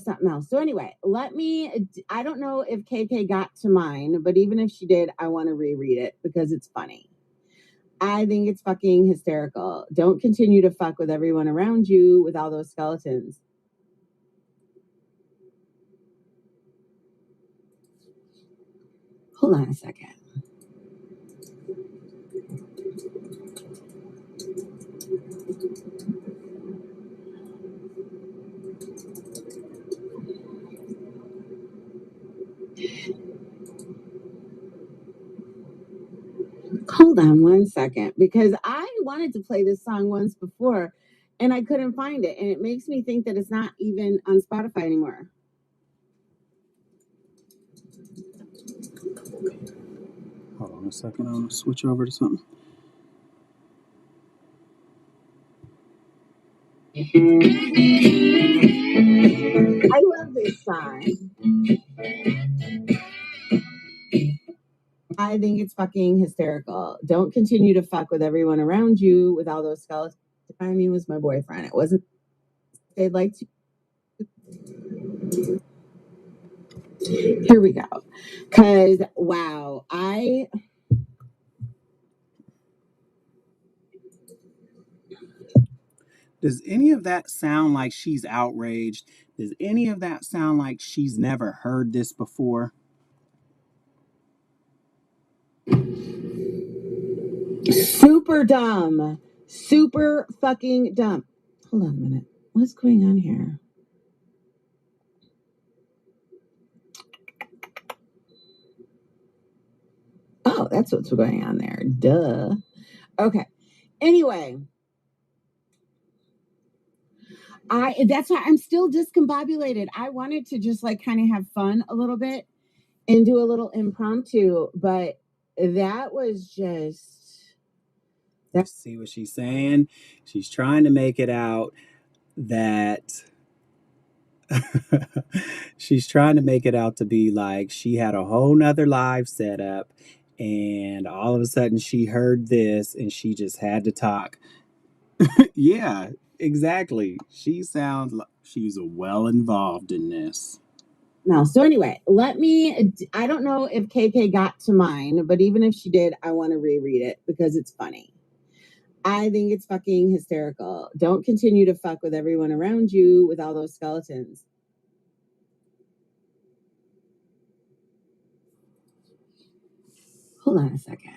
something else. So anyway, I don't know if KK got to mine, but even if she did, I want to reread it because it's funny. I think it's fucking hysterical. Don't continue to fuck with everyone around you with all those skeletons. Hold on a second. Hold on one second, because I wanted to play this song once before and I couldn't find it. And it makes me think that it's not even on Spotify anymore. Hold on a second. I'm going to switch over to something. I love this song. I think it's fucking hysterical. Don't continue to fuck with everyone around you with all those skeletons. I mean, it was my boyfriend. It wasn't. They'd like to. Here we go. Because, wow, Does any of that sound like she's outraged? Does any of that sound like she's never heard this before? Super dumb. Super fucking dumb. Hold on a minute. What's going on here? Oh, that's what's going on there. Duh. Okay. Anyway, that's why I'm still discombobulated. I wanted to just like kind of have fun a little bit and do a little impromptu, but that was See what she's saying? She's trying to make it out that she's trying to make it out to be like she had a whole nother live setup and all of a sudden she heard this and she just had to talk. Yeah, exactly. She sounds like she's well involved in this. No. So anyway, I don't know if KK got to mine, but even if she did, I want to reread it because it's funny. I think it's fucking hysterical. Don't continue to fuck with everyone around you with all those skeletons. Hold on a second.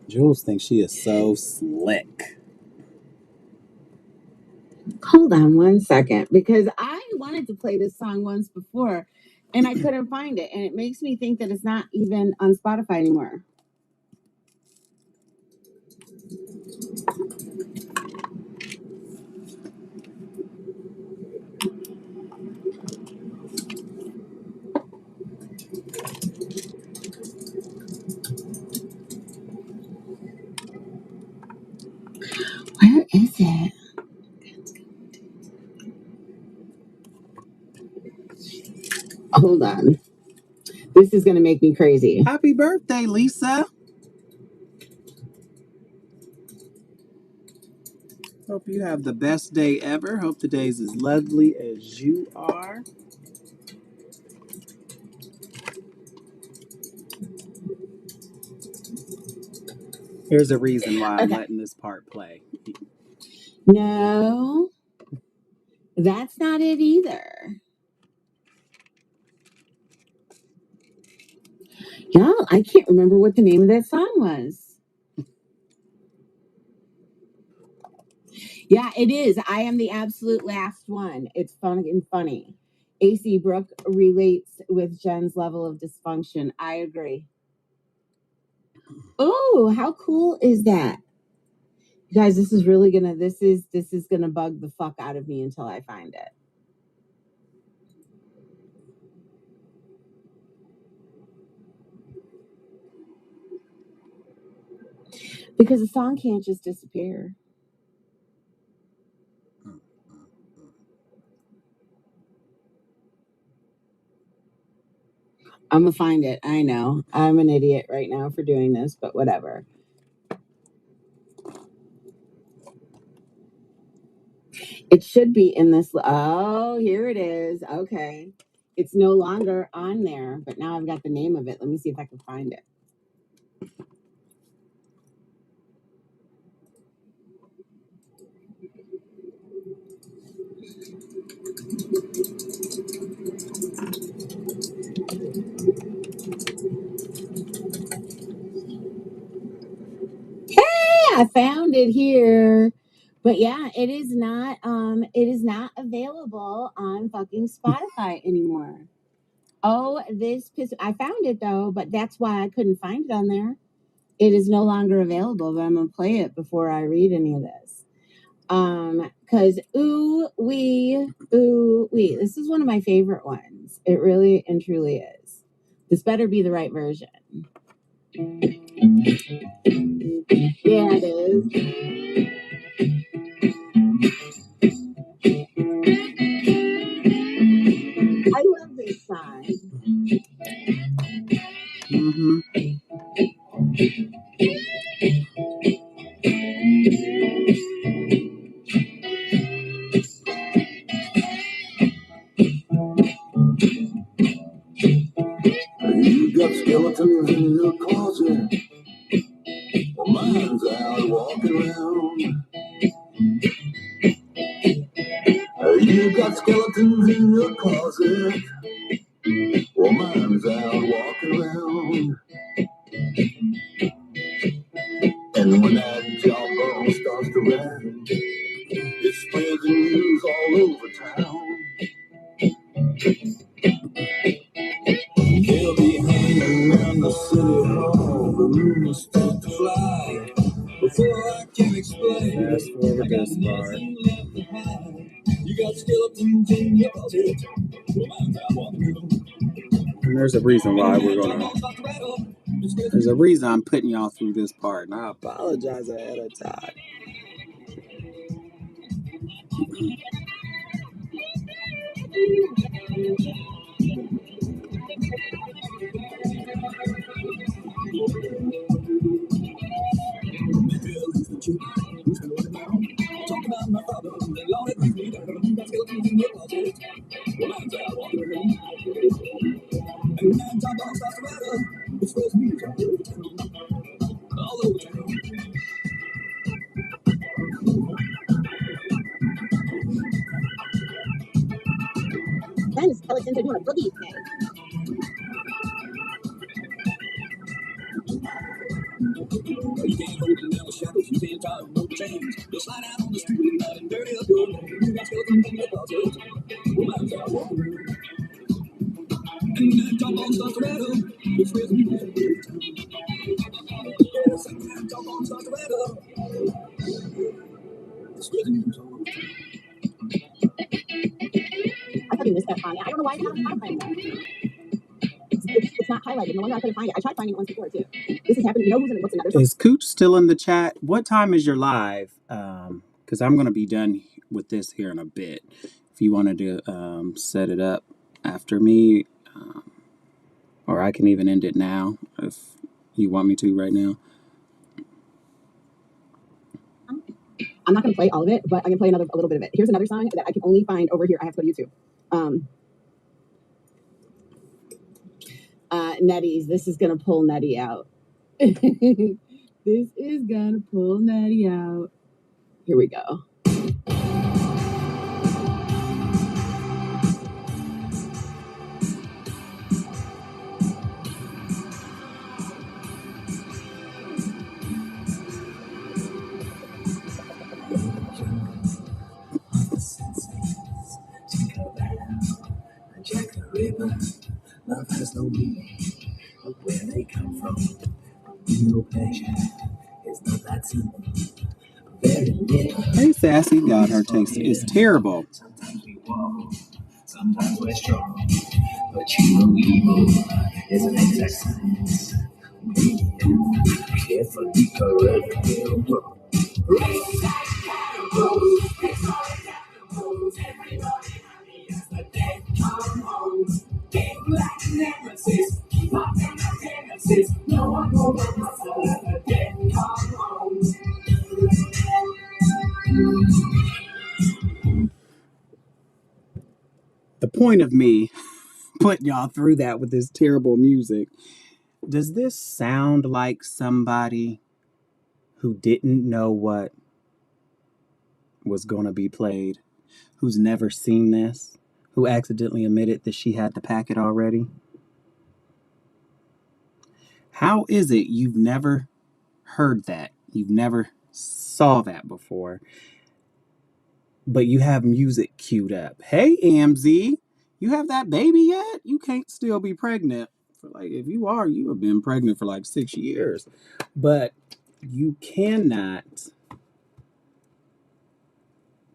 Jules thinks she is so slick. Hold on one second, because I wanted to play this song once before and I couldn't find it. And it makes me think that it's not even on Spotify anymore. Where is it? Hold on. This is going to make me crazy. Happy birthday, Lisa. Hope you have the best day ever. Hope the day's as lovely as you are. Here's a reason why I'm letting this part play. No, that's not it either. Y'all, I can't remember what the name of that song was. Yeah, it is. I Am the Absolute Last One. It's fun and funny. AC Brooke relates with Jen's level of dysfunction. I agree. Oh, how cool is that? You guys, this is gonna bug the fuck out of me until I find it. Because the song can't just disappear. I'm gonna find it. I know. I'm an idiot right now for doing this, but whatever. It should be in this. Oh, here it is. Okay. It's no longer on there, but now I've got the name of it. Let me see if I can find it. Hey, I found it here. But yeah, it is not available on fucking Spotify anymore. Oh, I found it though, but that's why I couldn't find it on there. It is no longer available, but I'm gonna play it before I read any of this. Cause ooh wee, this is one of my favorite ones. It really and truly is. This better be the right version. Yeah, it is. I love this song. Mm-hmm. You got skeletons in your closet. Well, mine's out walking around. You got skeletons in your closet. Well, mine's out walking around. And when that jawbone starts to run, it spreads the news all over town. They'll be hanging around the city hall. The rumors start to fly. Before I can explain, Fast forward I got this part. nothing left to hide. You got skeletons in your closet. Well, mine's out walking around. And there's a reason why there's a reason I'm putting y'all through this part, and I apologize ahead of time. Talk about my father, the Lord has me down. You got skeletons in your closet. Well, mine's out walking around. And when that jawbone starts to rattle, it spreads news all over town. All over town. Then skeletons are doing a boogie thing. You can't hold them down the shadows, you can't tie them no chains. You'll slide out on the street at night and dirty up your name. You got skeletons in your closet. Well, mine's out walking around. And when that jawbone starts to rattle, it spreads news all over town. Yes, and when that jawbone starts to rattle, it spreads news all over town. I fucking missed that song. I don't know why it's not on Spotify. It's not highlighted. No wonder I couldn't find it. I tried finding it once before too. This is happening. You know what's another song? Is Cooch still in the chat? What time is your live? Because I'm going to be done with this here in a bit. If you wanted to set it up after me, or I can even end it now if you want me to right now. I'm not going to play all of it, but I can play a little bit of it. Here's another song that I can only find over here. I have to go to YouTube. Nettie's. This is going to pull Nettie out. This is going to pull Nettie out. Here we go. Jack the Ripper, love has no meaning, but where they come from, Hey, Sassy, God, her taste is terrible. Sometimes we're strong, but you know evil is an exact science. Carefully correct. The point of me putting y'all through that with this terrible music, does this sound like somebody who didn't know what was going to be played, who's never seen this, who accidentally admitted that she had the packet already? How is it you've never heard that? You've never saw that before, but you have music queued up. Hey, AMZ, you have that baby yet? You can't still be pregnant. If you are, you have been pregnant for like 6 years. But you cannot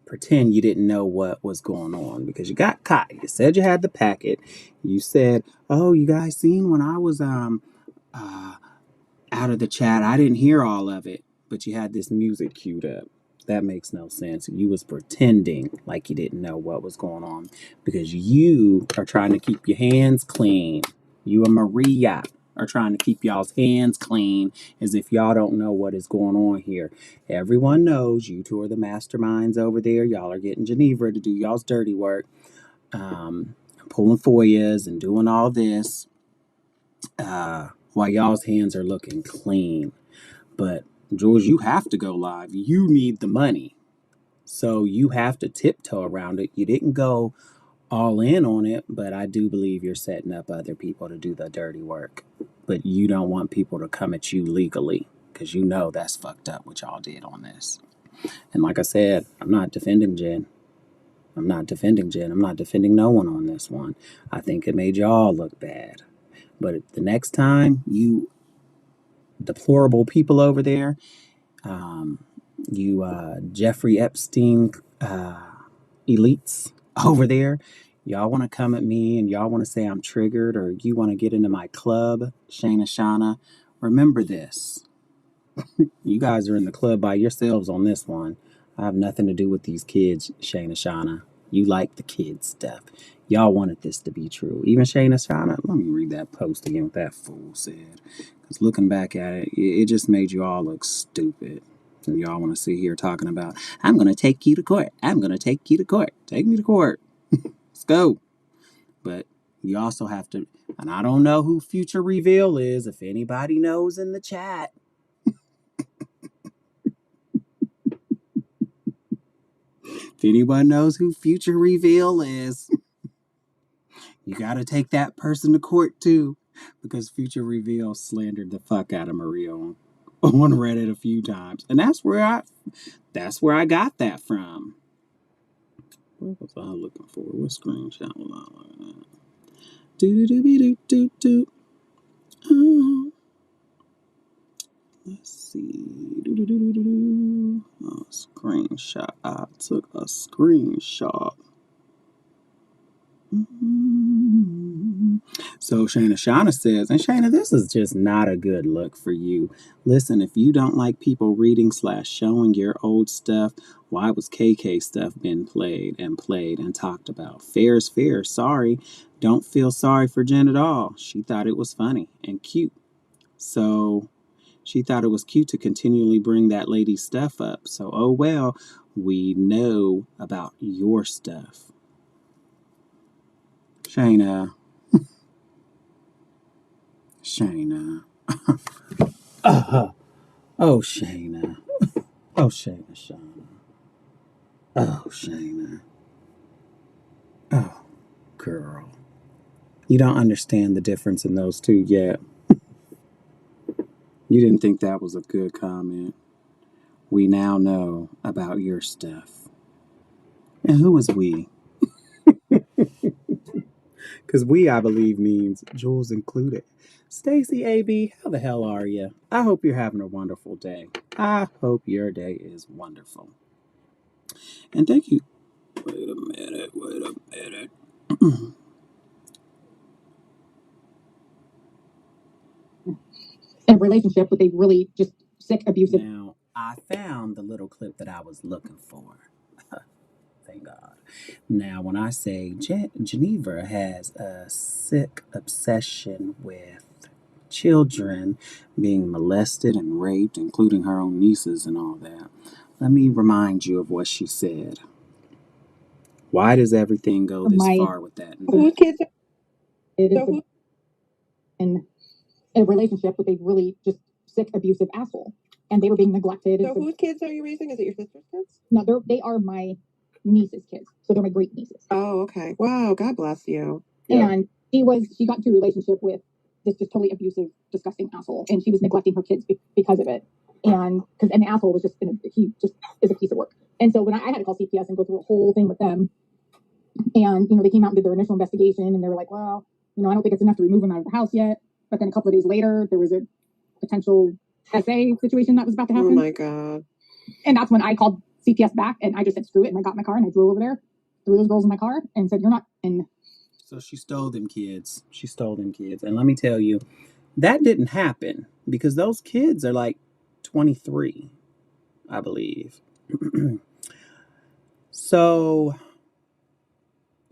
pretend you didn't know what was going on because you got caught. You said you had the packet. You said, "Oh, you guys seen when I was out of the chat, I didn't hear all of it," but you had this music queued up. That makes no sense. You was pretending like you didn't know what was going on because you are trying to keep your hands clean. You and Maria are trying to keep y'all's hands clean as if y'all don't know what is going on here. Everyone knows you two are the masterminds over there. Y'all are getting Geneva to do y'all's dirty work, pulling FOIAs and doing all this while y'all's hands are looking clean. But George, you have to go live. You need the money. So you have to tiptoe around it. You didn't go all in on it, but I do believe you're setting up other people to do the dirty work. But you don't want people to come at you legally because you know that's fucked up what y'all did on this. And like I said, I'm not defending Jen. I'm not defending no one on this one. I think it made y'all look bad. But the next time, you deplorable people over there, you Jeffrey Epstein elites over there, y'all want to come at me and y'all want to say I'm triggered or you want to get into my club, Shayna Shauna, remember this. You guys are in the club by yourselves on this one. I have nothing to do with these kids, Shayna Shauna. You like the kids stuff. Y'all wanted this to be true. Even Shayna Shauna, let me read that post again what that fool said. Because looking back at it, it just made you all look stupid. And y'all want to sit here talking about, I'm going to take you to court. I'm going to take you to court. Take me to court. Let's go. But you also have to, and I don't know who Future Reveal is. If anybody knows in the chat. If anyone knows who Future Reveal is, you got to take that person to court too. Because Future Reveal slandered the fuck out of Maria on Reddit a few times. And that's where I got that from. What was I looking for? What screenshot was I looking at? Do. Oh, let's see. Oh, screenshot. I took a screenshot. So Shayna Shauna says, and Shayna, this is just not a good look for you. Listen, if you don't like people reading / showing your old stuff, why was KK stuff been played and talked about? Fair is fair. Sorry. Don't feel sorry for Jen at all. She thought it was funny and cute. So she thought it was cute to continually bring that lady's stuff up. So, oh well, we know about your stuff. Shayna. Oh, Shayna. Oh, Shayna, Shauna. Oh, Shayna. Oh, girl. You don't understand the difference in those two yet. You didn't think that was a good comment. We now know about your stuff. And who is we? Because we, I believe, means Jules included. Stacy AB, how the hell are you? I hope you're having a wonderful day. I hope your day is wonderful. And thank you. Wait a minute. In a relationship with a really just sick, abusive. Now, I found the little clip that I was looking for. Thank God. Now, when I say Geneva has a sick obsession with children being molested and raped, including her own nieces and all that, let me remind you of what she said. Why does everything go this far with that? Whose kids are in a relationship with a really just sick, abusive asshole, and they were being neglected. So whose kids are you raising? Is it your sister's kids? No, they are my niece's kids, so they're my great nieces. Oh, okay. Wow, God bless you. Yeah. And she got into a relationship with this just totally abusive, disgusting asshole, and she was neglecting her kids because of it. And the asshole was he just is a piece of work. And so when I had to call CPS and go through a whole thing with them, and they came out and did their initial investigation, and they were like, well, I don't think it's enough to remove him out of the house yet. But then a couple of days later, there was a potential SA situation that was about to happen. Oh my God. And that's when I called CPS back, and I just said, screw it. And I got in my car and I drove over there, threw those girls in my car and said, you're not in. So she stole them kids. And let me tell you, that didn't happen because those kids are like 23, I believe. So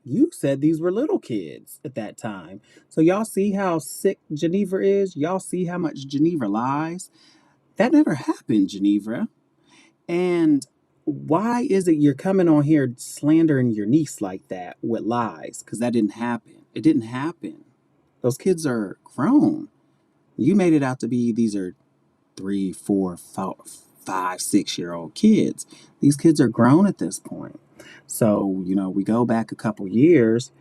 you said these were little kids at that time. So y'all see how sick Geneva is? Y'all see how much Geneva lies? That never happened, Geneva. And why is it you're coming on here slandering your niece like that with lies? Because that didn't happen. It didn't happen. Those kids are grown. You made it out to be these are 3, 4, 5, 6-year-old kids. These kids are grown at this point. So, we go back a couple years.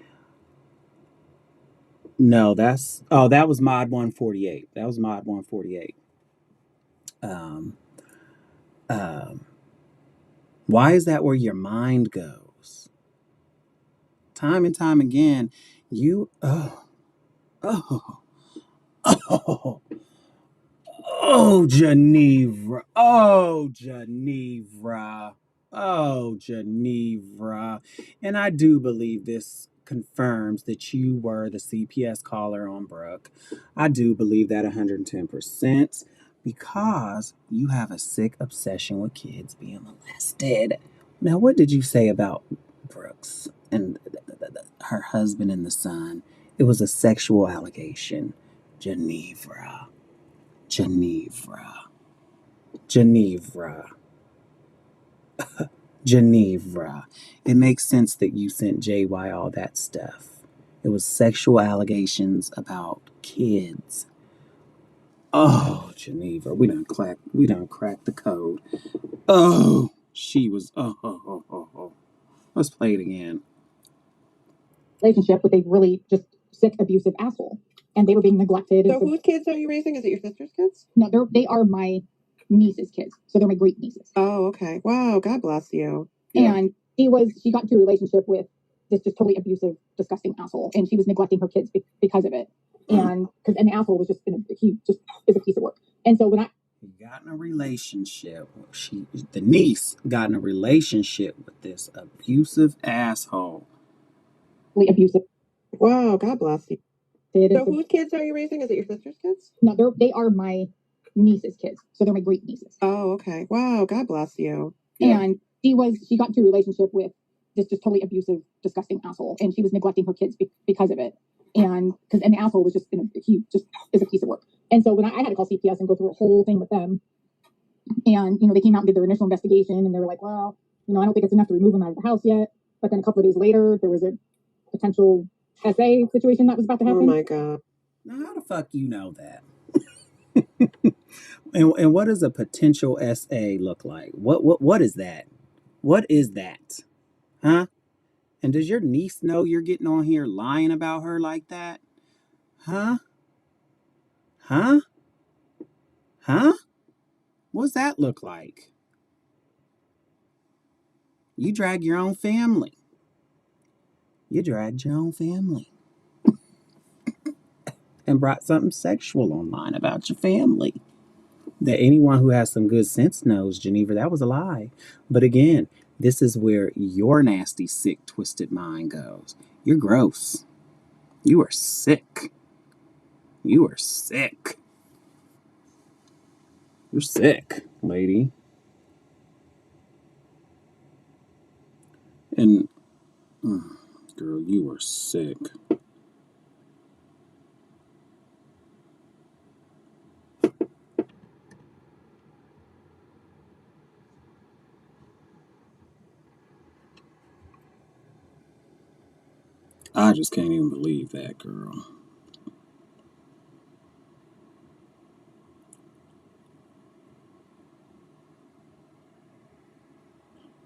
No, that was Mod 148. That was Mod 148. Why is that where your mind goes? Time and time again, Geneva. And I do believe this confirms that you were the CPS caller on Brooke. I do believe that 110% because you have a sick obsession with kids being molested. Now, what did you say about Brooks and her husband and the son? It was a sexual allegation. Geneva. It makes sense that you sent JY all that stuff. It was sexual allegations about kids. Oh, Geneva, we done cracked the code. Oh, she was. Oh. Let's play it again. Relationship with a really just sick, abusive asshole, and they were being neglected. So whose kids are you raising? Is it your sister's kids? No, they are my niece's kids, so they're my great nieces. Oh, okay. Wow, God bless you. Yeah. And she got into a relationship with this just totally abusive, disgusting asshole, and she was neglecting her kids because of it. And the asshole was he just is a piece of work. And so when I got in a relationship, the niece got in a relationship with this abusive asshole. Abusive. Wow, God bless you. So whose kids are you raising? Is it your sister's kids? No, they are my niece's kids, so they're my great nieces. Oh, okay. Wow, God bless you. Yeah. And she got into a relationship with this just totally abusive, disgusting asshole, and she was neglecting her kids because of it. And the asshole was he just is a piece of work. And so when I had to call CPS and go through a whole thing with them, and they came out and did their initial investigation, and they were like, well, I don't think it's enough to remove him out of the house yet. But then a couple of days later, there was a potential SA situation that was about to happen. Oh my God. Now, how the fuck you know that? and what does a potential SA look like? What is that? What is that? Huh? And does your niece know you're getting on here lying about her like that? Huh? What's that look like? You drag your own family. You dragged your own family. and brought something sexual online about your family. That anyone who has some good sense knows, Geneva, that was a lie. But again, this is where your nasty, sick, twisted mind goes. You're gross. You are sick. You are sick. You're sick, lady. And, girl, you are sick. I just can't even believe that, girl.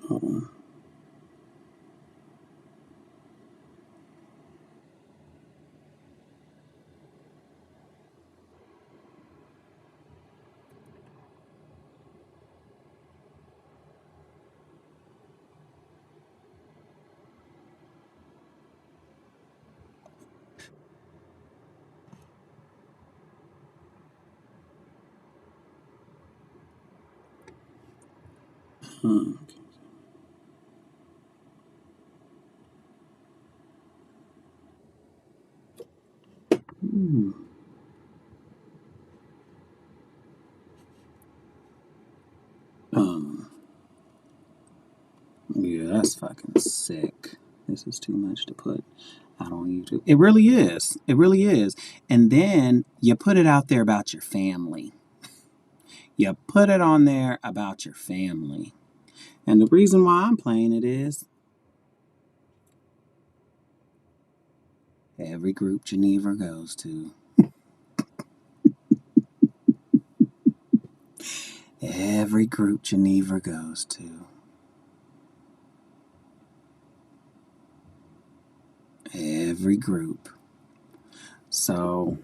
Hold on. Hmm. Hmm. Yeah, that's fucking sick. This is too much to put out on YouTube. It really is. It really is. And then you put it out there about your family. You put it on there about your family. And the reason why I'm playing it is every group Geneva goes to. Every group Geneva goes to. Every group. So,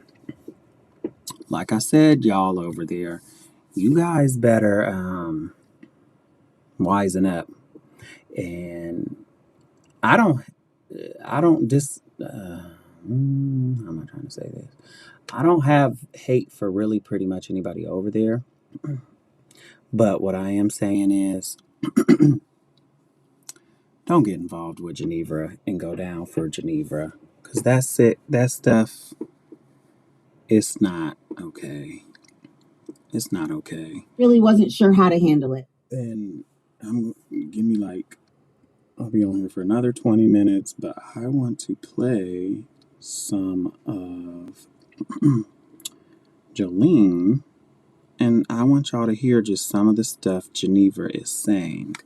like I said, y'all over there, you guys better wisen up. And I don't how am I trying to say this? I don't have hate for really pretty much anybody over there. But what I am saying is don't get involved with Geneva and go down for Geneva. Because that's it. That stuff, it's not okay. It's not okay. Really wasn't sure how to handle it. And give me I'll be on here for another 20 minutes, but I want to play some of Jolene, and I want y'all to hear just some of the stuff Geneva is saying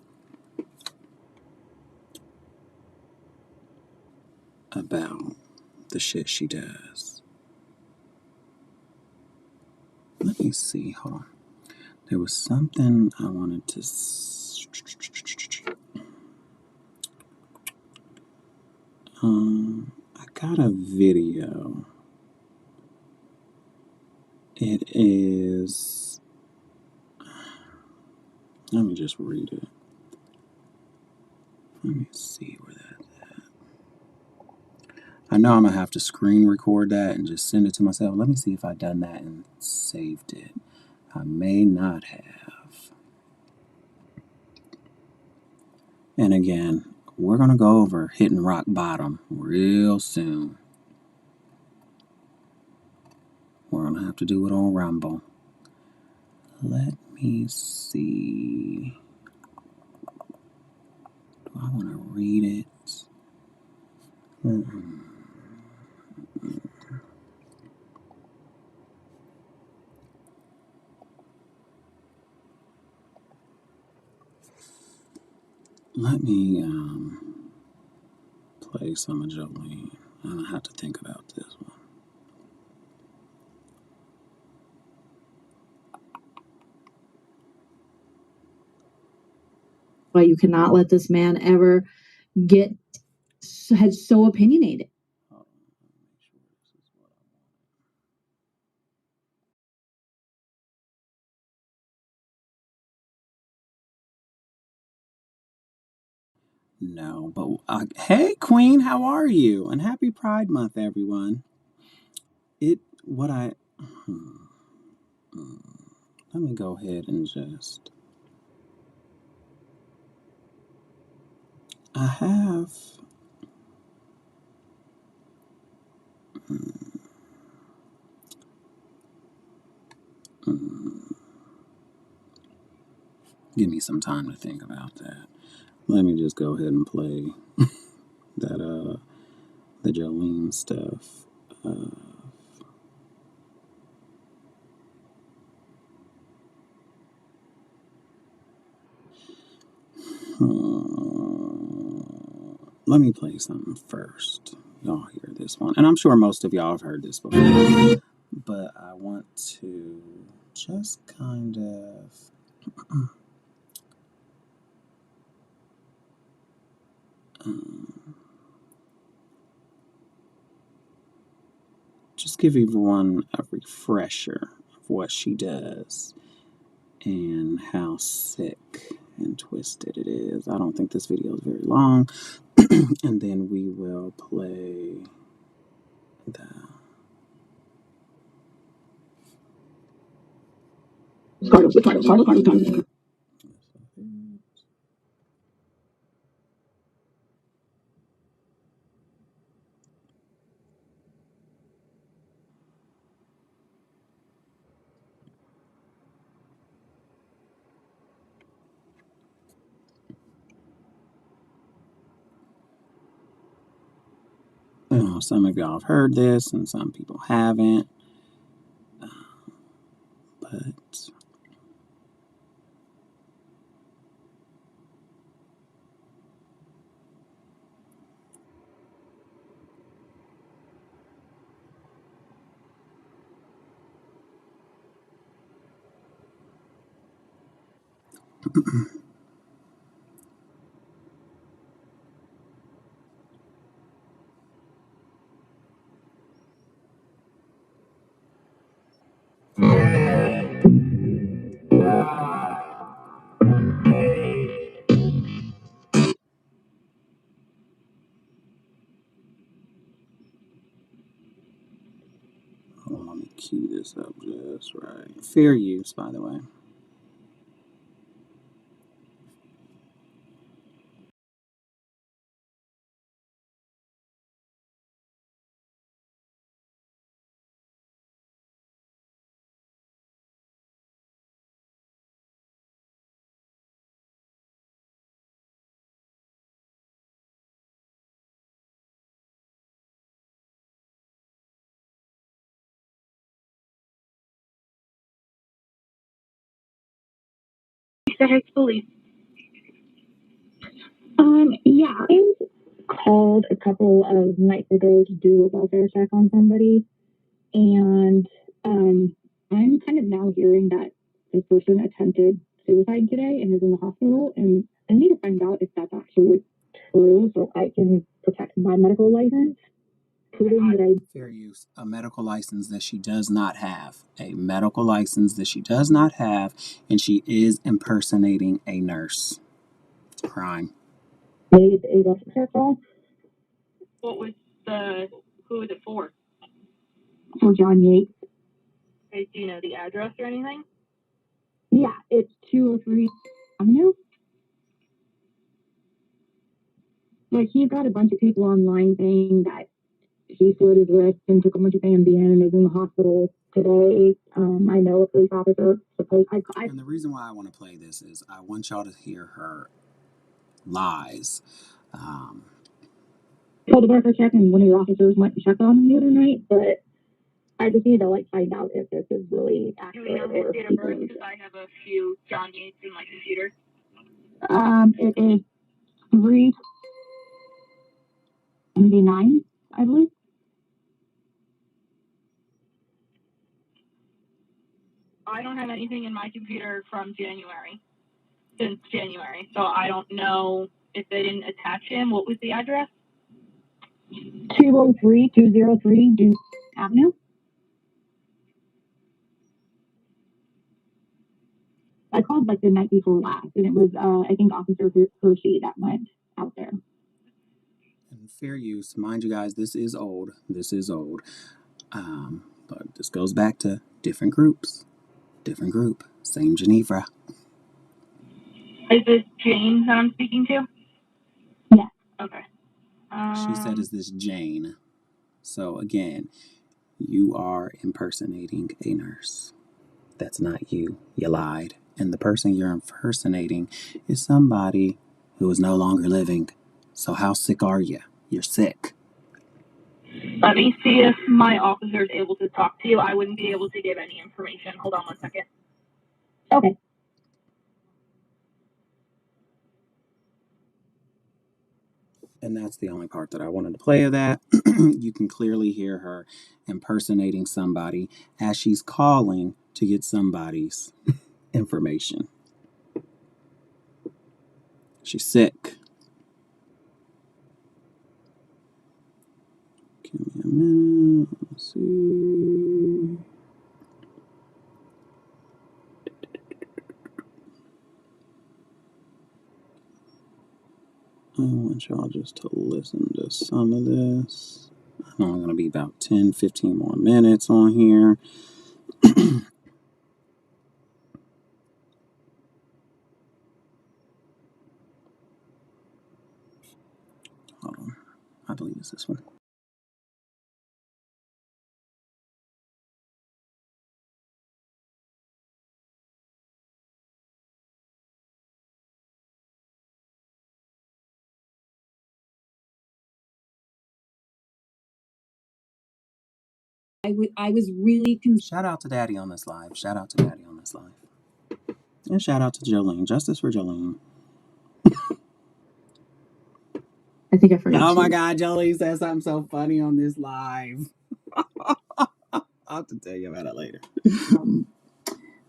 about the shit she does. Let me see. Hold on. There was something I wanted to. I got a video. It is. Let me just read it. Let me see where that's at. I know I'm gonna have to screen record that and just send it to myself. Let me see if I've done that and saved it. I may not have. And again, we're gonna go over hitting rock bottom real soon. We're gonna have to do it on Rumble. Let me see. Do I want to read it? Let me play some of Jolene. I don't have to think about this one. Why you cannot let this man ever get so opinionated. No, but hey, Queen, how are you? And happy Pride Month, everyone. what I let me go ahead and just I have give me some time to think about that. Let me just go ahead and play that the Jolene stuff. Let me play something first. Y'all hear this one, and I'm sure most of y'all have heard this before, but I want to just kind of just give everyone a refresher of what she does and how sick and twisted it is. I don't think this video is very long. And then we will play the some of y'all have heard this and some people haven't, but hold on, let me cue this up just right. Fair use, by the way. Heights Police. Yeah, I called a couple of nights ago to do a welfare check on somebody, and I'm kind of now hearing that this person attempted suicide today and is in the hospital, and I need to find out if that's actually true so I can protect my medical license. Fair use. A medical license that she does not have. A medical license that she does not have, and she is impersonating a nurse. Crime. Made a welfare call. What was who was it for? For John Yates. Okay, do you know the address or anything? Yeah, it's 203 Avenue. Like, he's got a bunch of people online saying that he slit his wrist and took a bunch of Ambien and is in the hospital today. I know a police officer. And the reason why I want to play this is I want y'all to hear her lies. Told the worker check, and one of your officers went and checked on him the other night, but I just need to find out if this is really accurate. Do we know his date of birth? Because I have a few John Yates in my computer. It is 379, I believe. I don't have anything in my computer from since January, so I don't know if they didn't attach him. What was the address? 203 Duke Avenue. I called the night before last, and it was I think Officer Hershey that went out there. And fair use, mind you guys, this is old. But this goes back to different groups. Different group. Same Geneva. Is this Jane that I'm speaking to? Yeah. Okay. She said, is this Jane? So again, you are impersonating a nurse. That's not you. You lied. And the person you're impersonating is somebody who is no longer living. So how sick are you? You're sick. Let me see if my officer is able to talk to you. I wouldn't be able to give any information. Hold on 1 second. Okay. And that's the only part that I wanted to play of that. You can clearly hear her impersonating somebody as she's calling to get somebody's information. She's sick. Give me a minute. Let's see. I want y'all just to listen to some of this. I know I'm going to be about 10, 15 more minutes on here. Hold on. I believe it's this one. I was really concerned. Shout out to Daddy on this live. Shout out to Daddy on this live. And shout out to Jolene. Justice for Jolene. I think I forgot. Oh my God, Jolene said something so funny on this live. I'll have to tell you about it later.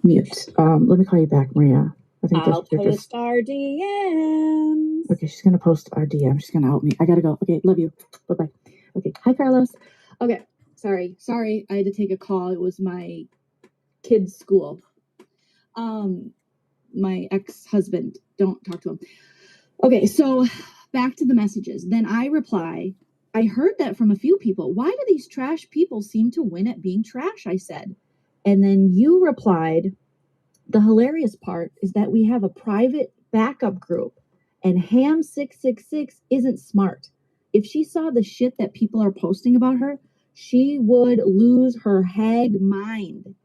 Mute. Let me call you back, Maria. I think I'll post our DMs. Okay, she's gonna post our DM. She's gonna help me. I gotta go. Okay, love you. Bye bye. Okay, hi Carlos. Okay, sorry. I had to take a call. It was my kid's school. My ex-husband. Don't talk to him. Okay, so back to the messages. Then I reply, I heard that from a few people. Why do these trash people seem to win at being trash? I said. And then you replied, the hilarious part is that we have a private backup group, and Ham666 isn't smart. If she saw the shit that people are posting about her, she would lose her hag mind.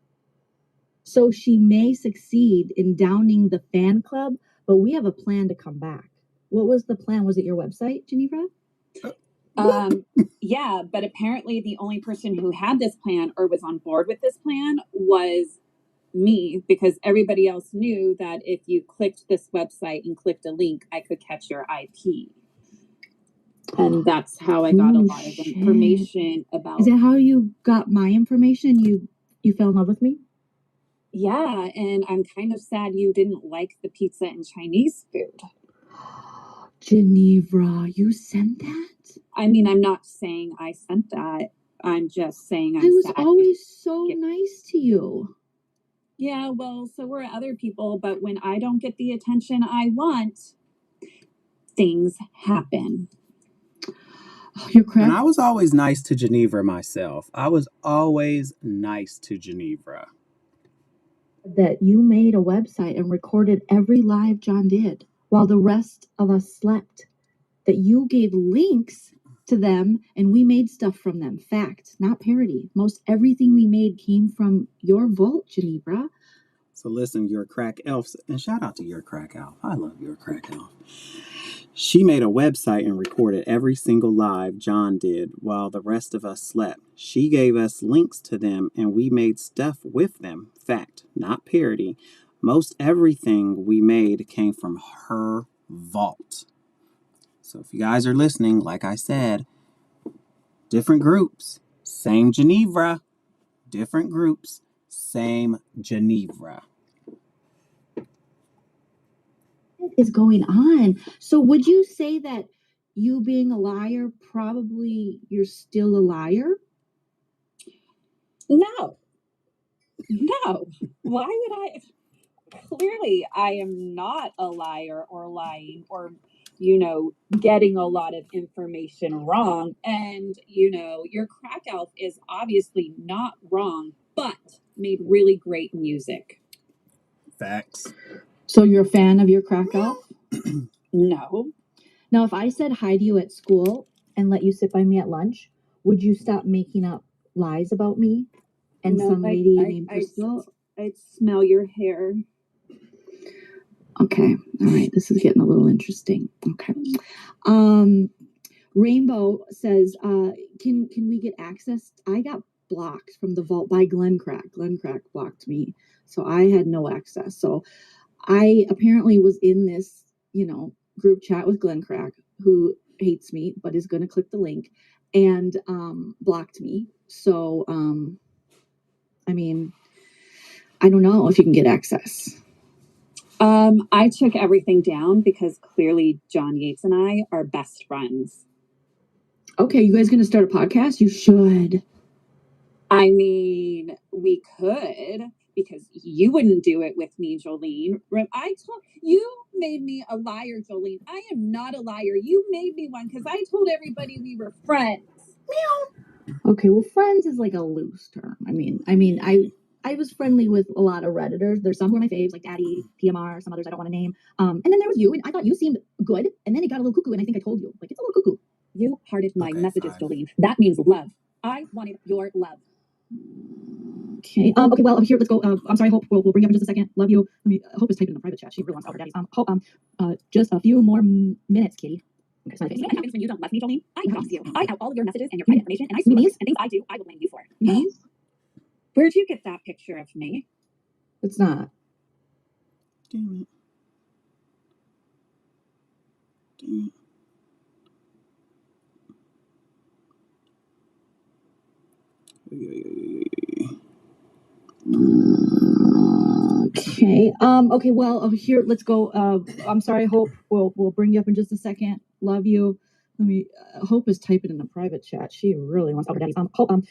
So she may succeed in downing the fan club, but we have a plan to come back. What was the plan? Was it your website, Geneva? Yeah, but apparently the only person who had this plan or was on board with this plan was me, because everybody else knew that if you clicked this website and clicked a link, I could catch your IP. And that's how I got a lot of information about. Is that how you got my information? You fell in love with me? Yeah, and I'm kind of sad you didn't like the pizza and Chinese food. Geneva, you sent that? I mean, I'm not saying I sent that. I'm just saying I was always so nice to you. Yeah, well, so were other people, but when I don't get the attention I want, things happen. Oh, you're correct. And I was always nice to Geneva myself. I was always nice to Geneva. That you made a website and recorded every live John did while the rest of us slept. That you gave links to them and we made stuff from them. Fact, not parody. Most everything we made came from your vault, Geneva. So listen, your crack elf, and shout out to your crack elf. I love your crack elf. She made a website and recorded every single live John did while the rest of us slept. She gave us links to them and we made stuff with them. Fact, not parody. Most everything we made came from her vault. So if you guys are listening, like I said, different groups, same Geneva. Different groups, same Geneva. What is going on? So would you say that you being a liar, probably you're still a liar? No. Why would I? Clearly, I am not a liar or lying or getting a lot of information wrong. And, your crack elf is obviously not wrong, but made really great music. Facts. So you're a fan of your crack elf? No. Now, if I said hi to you at school and let you sit by me at lunch, would you stop making up lies about me and No, some lady named Crystal? I'd smell your hair. Okay. All right. This is getting a little interesting. Okay. Rainbow says, can we get access? I got blocked from the vault by Glenn Crack. Glenn Crack blocked me. So I had no access. So I apparently was in this, group chat with Glenn Crack, who hates me, but is going to click the link, and blocked me. So, I mean, I don't know if you can get access. I took everything down because clearly John Yates and I are best friends. Okay, you guys going to start a podcast? You should. I mean, we could, because you wouldn't do it with me, Jolene. You made me a liar, Jolene. I am not a liar. You made me one because I told everybody we were friends. Meow. Okay, well, friends is like a loose term. I was friendly with a lot of Redditors. There's some who are my faves, like Daddy, PMR, some others I don't want to name. And then there was you, and I thought you seemed good, and then it got a little cuckoo, and I think I told you, like, it's a little cuckoo. You hearted my messages, fine. Jolene. That means love. I wanted your love. Okay. Okay. Well, here, let's go. I'm sorry, Hope. We'll bring you up in just a second. Love you. Hope is typing in the private chat. She really wants to talk to Daddy. Hope. Just a few more minutes, Kitty. Okay. So you know what happens when you don't love me, Jolene? I cross you. I have all of your messages and your private information, and I swear, and things I do, I will blame you for. Memes? Where'd you get that picture of me? It's not. Damn it. Okay. Okay. Well, here, let's go. I'm sorry, Hope. We'll bring you up in just a second. Love you. Let me. Hope is typing in the private chat. She really wants to talk to Daddy. Hope.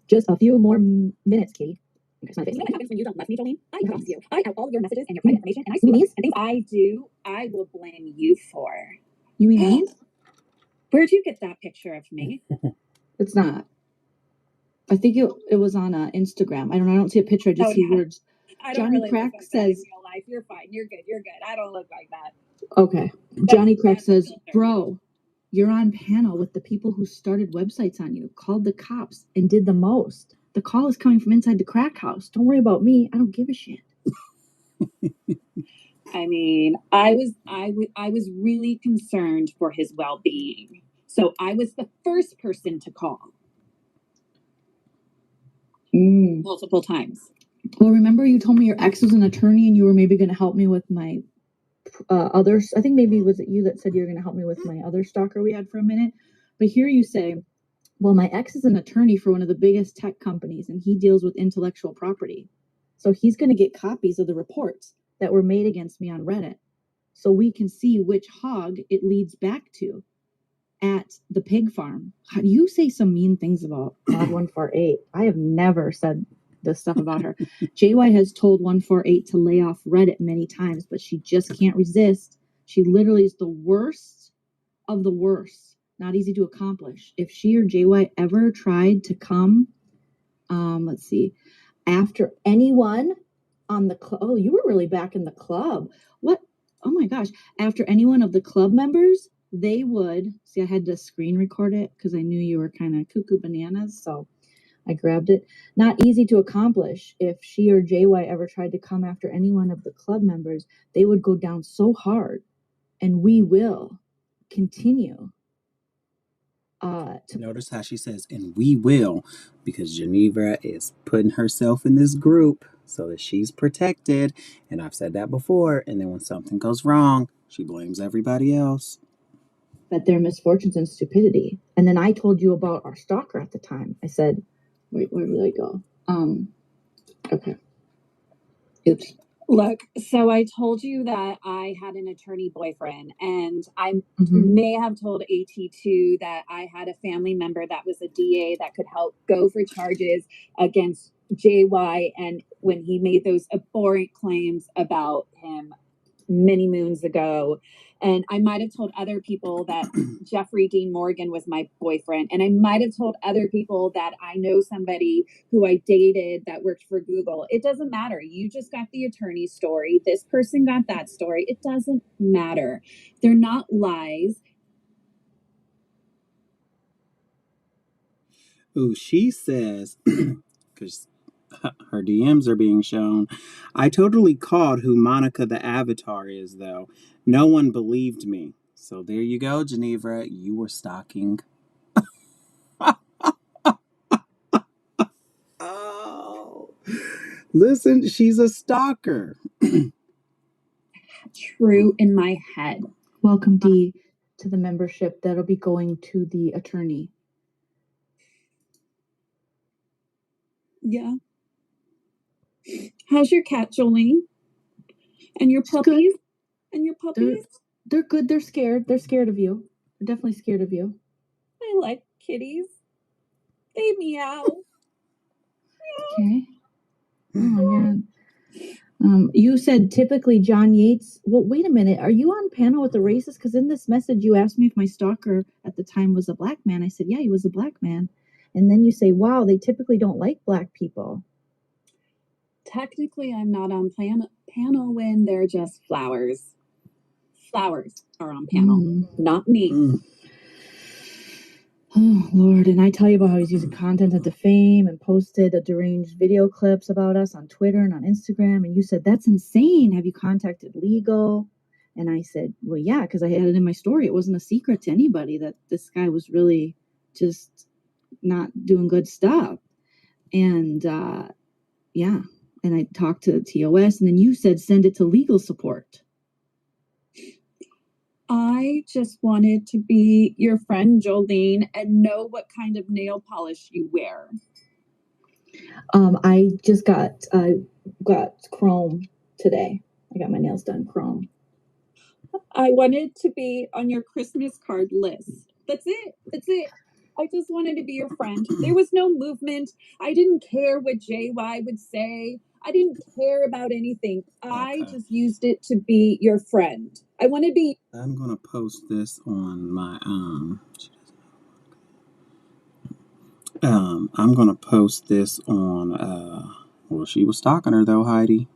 Just a few more minutes, Kitty. Okay, so you know what happens when you don't love me, Jolene? I cross you. I have all of your messages and your private information, and I swear, and things I do, I will blame you for. You mean these? Where'd you get that picture of me? It's not. I think it was on Instagram. I don't see a picture. I just see words. Johnny really Crack says, real life. You're fine. You're good. I don't look like that. Okay. Johnny Crack says, bro, you're on panel with the people who started websites on you, called the cops, and did the most. The call is coming from inside the crack house. Don't worry about me. I don't give a shit. I mean, I was really concerned for his well-being. So I was the first person to call. Multiple times. Well, remember you told me your ex was an attorney and you were maybe going to help me with my others. I think maybe was it you that said you were going to help me with my other stalker we had for a minute. But here you say, well, my ex is an attorney for one of the biggest tech companies and he deals with intellectual property. So he's going to get copies of the reports that were made against me on Reddit so we can see which hog it leads back to at the pig farm. You say some mean things about Mod 148. I have never said this stuff about her. JY has told 148 to lay off Reddit many times, but she just can't resist. She literally is the worst of the worst. Not easy to accomplish. If she or JY ever tried to come, let's see, after anyone on the club. Oh, you were really back in the club. What? Oh my gosh. After anyone of the club members, they would see. I had to screen record it because I knew you were kind of cuckoo bananas, so I grabbed it. Not easy to accomplish. If she or JY ever tried to come after any one of the club members, they would go down so hard, and we will continue. Notice how she says, and we will, because Geneva is putting herself in this group so that she's protected. And I've said that before. And then when something goes wrong, she blames everybody else. That their misfortunes and stupidity. And then I told you about our stalker at the time. I said, wait, where did I go? Okay. Oops. Look, so I told you that I had an attorney boyfriend, and I may have told AT2 that I had a family member that was a DA that could help go for charges against JY, and when he made those abhorrent claims about him many moons ago. And I might have told other people that Jeffrey Dean Morgan was my boyfriend. And I might have told other people that I know somebody who I dated that worked for Google. It doesn't matter. You just got the attorney's story. This person got that story. It doesn't matter. They're not lies. Ooh, she says, because her DMs are being shown, I totally called who Monica the Avatar is, though. No one believed me. So there you go, Geneva. You were stalking. Oh, listen, she's a stalker. True in my head. Welcome, Dee, to the membership that'll be going to the attorney. Yeah. How's your cat, Jolene? And your puppies? And your puppies? They're good. They're scared. They're scared of you. They're definitely scared of you. I like kitties. They meow. Okay. Oh, yeah. You said typically John Yates. Well, wait a minute. Are you on panel with the racist? Because in this message you asked me if my stalker at the time was a black man. I said, yeah, he was a black man. And then you say, wow, they typically don't like black people. Technically, I'm not on panel when they're just flowers. Flowers are on panel, not me. Oh, Lord. And I tell you about how he's using content to defame and posted deranged video clips about us on Twitter and on Instagram. And you said, that's insane. Have you contacted legal? And I said, well, yeah, because I had it in my story. It wasn't a secret to anybody that this guy was really just not doing good stuff. And yeah. And I talked to TOS, and then you said, send it to legal support. I just wanted to be your friend, Jolene, and know what kind of nail polish you wear. I just got chrome today. I got my nails done chrome. I wanted to be on your Christmas card list. That's it. That's it. I just wanted to be your friend. There was no movement. I didn't care what JY would say. I didn't care about anything. I just used it to be your friend. I want to be. I'm gonna post this on my I'm gonna post this on well, she was stalking her though, Heidi.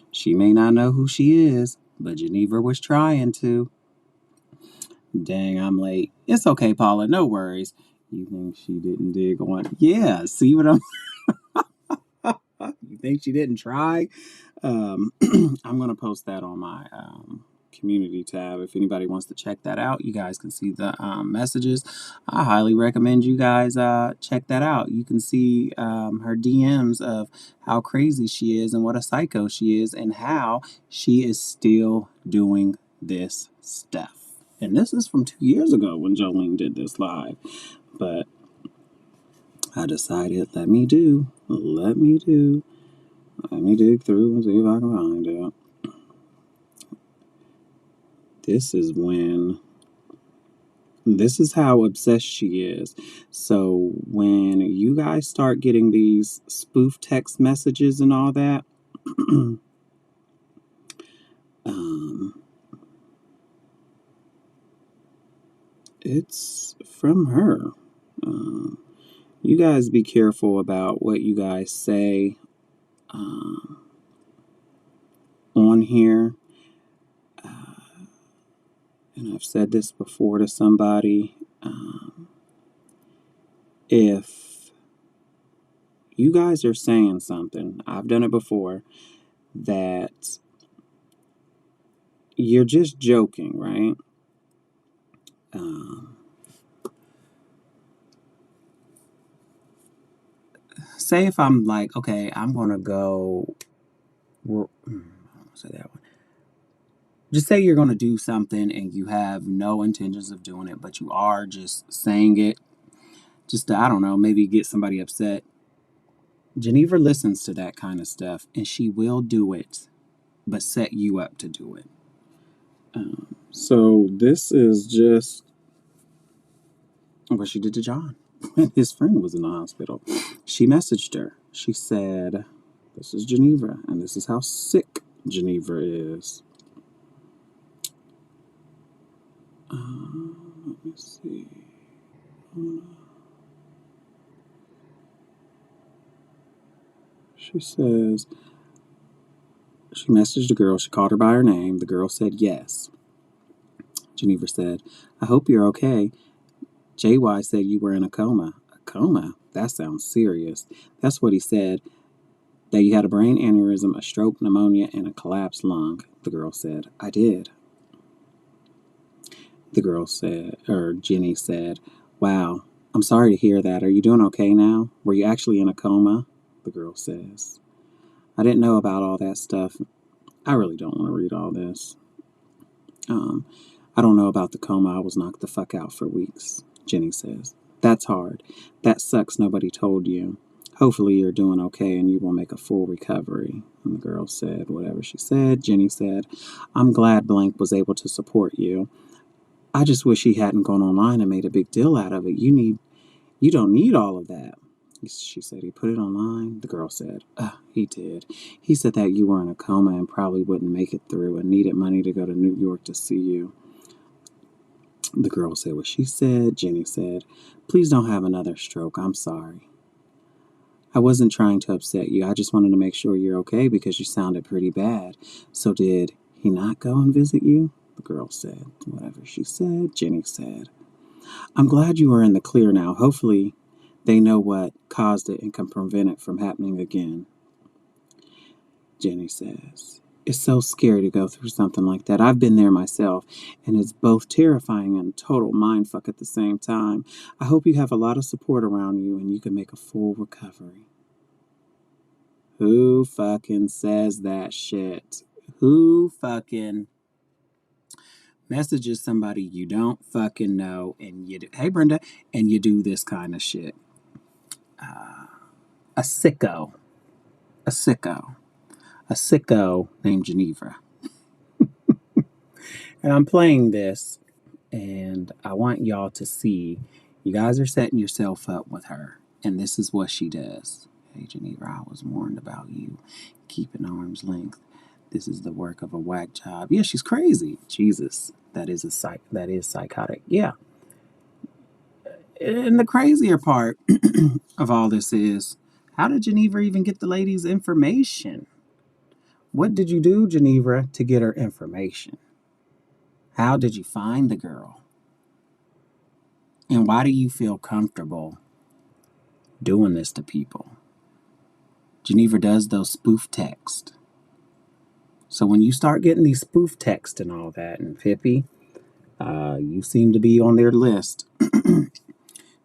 She may not know who she is, but Geneva was trying to. Dang, I'm late. It's okay, Paula, no worries. You think she didn't dig on? Yeah, see what I'm you think she didn't try? I'm gonna post that on my community tab. If anybody wants to check that out, you guys can see the messages. I highly recommend you guys check that out. You can see her DMs of how crazy she is and what a psycho she is and how she is still doing this stuff. And this is from 2 years ago when Jolene did this live. But I decided, let me dig through and see if I can find it. This is how obsessed she is. So when you guys start getting these spoof text messages and all that, it's from her. You guys be careful about what you guys say on here. And I've said this before to somebody. If you guys are saying something, I've done it before, that you're just joking, right? Say if I'm like, okay, I'm going to go, I don't say that one. Just say you're going to do something and you have no intentions of doing it, but you are just saying it just to, I don't know, maybe get somebody upset. Geneva listens to that kind of stuff and she will do it, but set you up to do it. So this is just what she did to John when his friend was in the hospital. She messaged her. She said, this is Geneva, and this is how sick Geneva is. Let me see. She says, she messaged the girl. She called her by her name. The girl said yes. Geneva said, I hope you're okay. JY said you were in a coma. A coma? That sounds serious. That's what he said. That you had a brain aneurysm, a stroke, pneumonia, and a collapsed lung. The girl said, I did. The girl said, or Jenny said, wow, I'm sorry to hear that. Are you doing okay now? Were you actually in a coma? The girl says, I didn't know about all that stuff. I really don't want to read all this. I don't know about the coma. I was knocked the fuck out for weeks, Jenny says. That's hard. That sucks nobody told you. Hopefully you're doing okay and you will make a full recovery. And the girl said whatever she said. Jenny said, I'm glad Blank was able to support you. I just wish he hadn't gone online and made a big deal out of it. You don't need all of that. She said, he put it online. The girl said, he did. He said that you were in a coma and probably wouldn't make it through and needed money to go to New York to see you. The girl said what she said. Jenny said, please don't have another stroke. I'm sorry. I wasn't trying to upset you. I just wanted to make sure you're okay because you sounded pretty bad. So did he not go and visit you? The girl said whatever she said. Jenny said, I'm glad you are in the clear now. Hopefully they know what caused it and can prevent it from happening again. Jenny says, it's so scary to go through something like that. I've been there myself, and it's both terrifying and total mindfuck at the same time. I hope you have a lot of support around you and you can make a full recovery. Who fucking says that shit? Who fucking messages somebody you don't fucking know and you do, hey Brenda, and you do this kind of shit? A sicko named Geneva. And I'm playing this, and I want y'all to see, you guys are setting yourself up with her, and this is what she does. Hey Geneva, I was warned about you. Keep an arm's length. This is the work of a whack job. Yeah, she's crazy. Jesus, that is psychotic. Yeah. And the crazier part of all this is, how did Geneva even get the lady's information? What did you do, Geneva, to get her information? How did you find the girl? And why do you feel comfortable doing this to people? Geneva does those spoof texts. So when you start getting these spoof texts and all that, and Pippi, you seem to be on their list.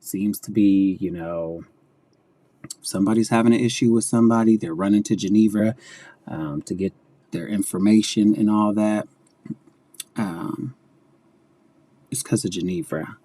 Seems to be, somebody's having an issue with somebody, they're running to Geneva to get their information and all that. It's because of Geneva.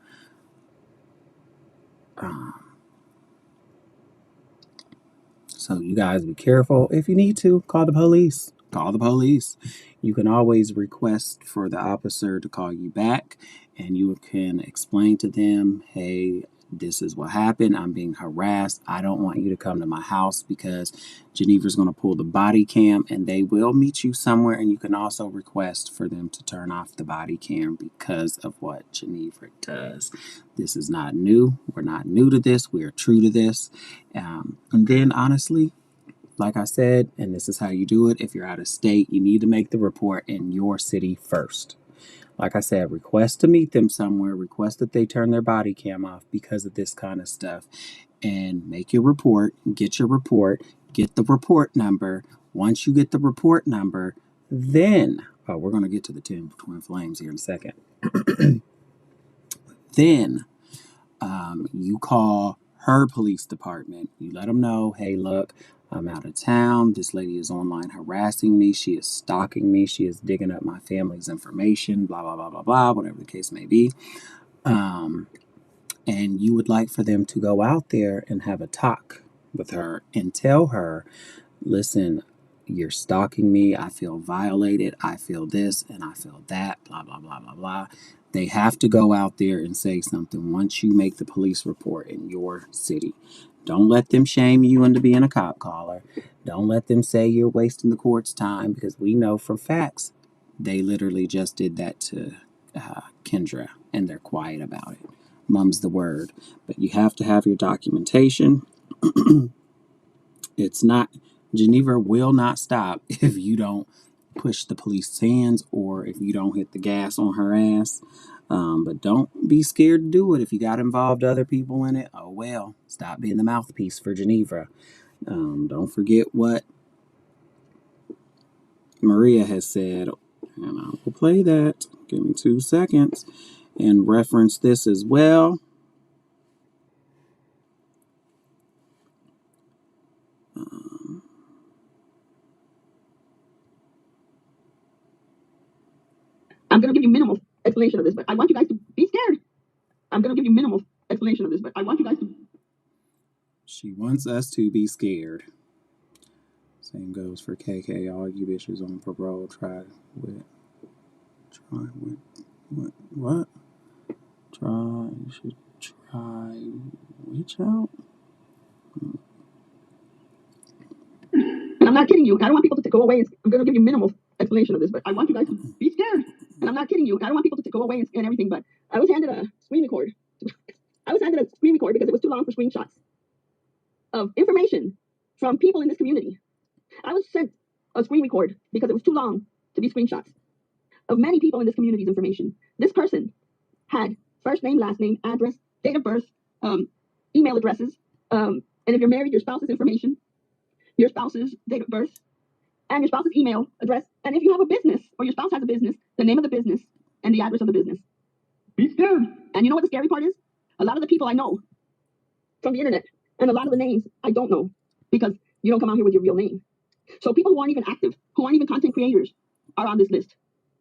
So you guys be careful. If you need to, call the police. Call the police. You can always request for the officer to call you back, and you can explain to them, hey, this is what happened. I'm being harassed. I don't want you to come to my house because Geneva's going to pull the body cam, and they will meet you somewhere. And you can also request for them to turn off the body cam because of what Geneva does. This is not new. We're not new to this. We are true to this. And then, honestly, like I said, and this is how you do it, if you're out of state, you need to make the report in your city first. Like I said, request to meet them somewhere, request that they turn their body cam off because of this kind of stuff, and make your report, get the report number. Once you get the report number, then, we're going to get to the twin flames here in a second. Then you call her police department. You let them know, hey, look, I'm out of town. This lady is online harassing me. She is stalking me. She is digging up my family's information, blah, blah, blah, blah, blah, whatever the case may be. And you would like for them to go out there and have a talk with her and tell her, listen, you're stalking me. I feel violated. I feel this and I feel that, blah, blah, blah, blah, blah. They have to go out there and say something once you make the police report in your city. Don't let them shame you into being a cop caller. Don't let them say you're wasting the court's time, because we know from facts they literally just did that to Kendra, and they're quiet about it. Mum's the word. But you have to have your documentation. It's not, Geneva will not stop if you don't push the police's hands or if you don't hit the gas on her ass. But don't be scared to do it. If you got involved other people in it, oh well, stop being the mouthpiece for Geneva. Don't forget what Maria has said, and I will play that. Give me 2 seconds and reference this as well. I'm going to give you minimal explanation of this, but I want you guys to be scared. I'm going to give you minimal explanation of this, but I want you guys to. She wants us to be scared. Same goes for KK. All you bitches on parole try with. What? You should try which out? And I'm not kidding you. I don't want people to go away. I'm going to give you minimal explanation of this, but I want you guys to be scared. And I'm not kidding you. I don't want people to go away and everything, but I was handed a screen record. I was handed a screen record because it was too long for screenshots of information from people in this community. I was sent a screen record because it was too long to be screenshots of many people in this community's information. This person had first name, last name, address, date of birth, email addresses, and if you're married, your spouse's information, your spouse's date of birth, and your spouse's email address. And if you have a business or your spouse has a business, the name of the business and the address of the business. Be scared. And you know what the scary part is? A lot of the people I know from the internet and a lot of the names I don't know because you don't come out here with your real name. So people who aren't even active, who aren't even content creators are on this list.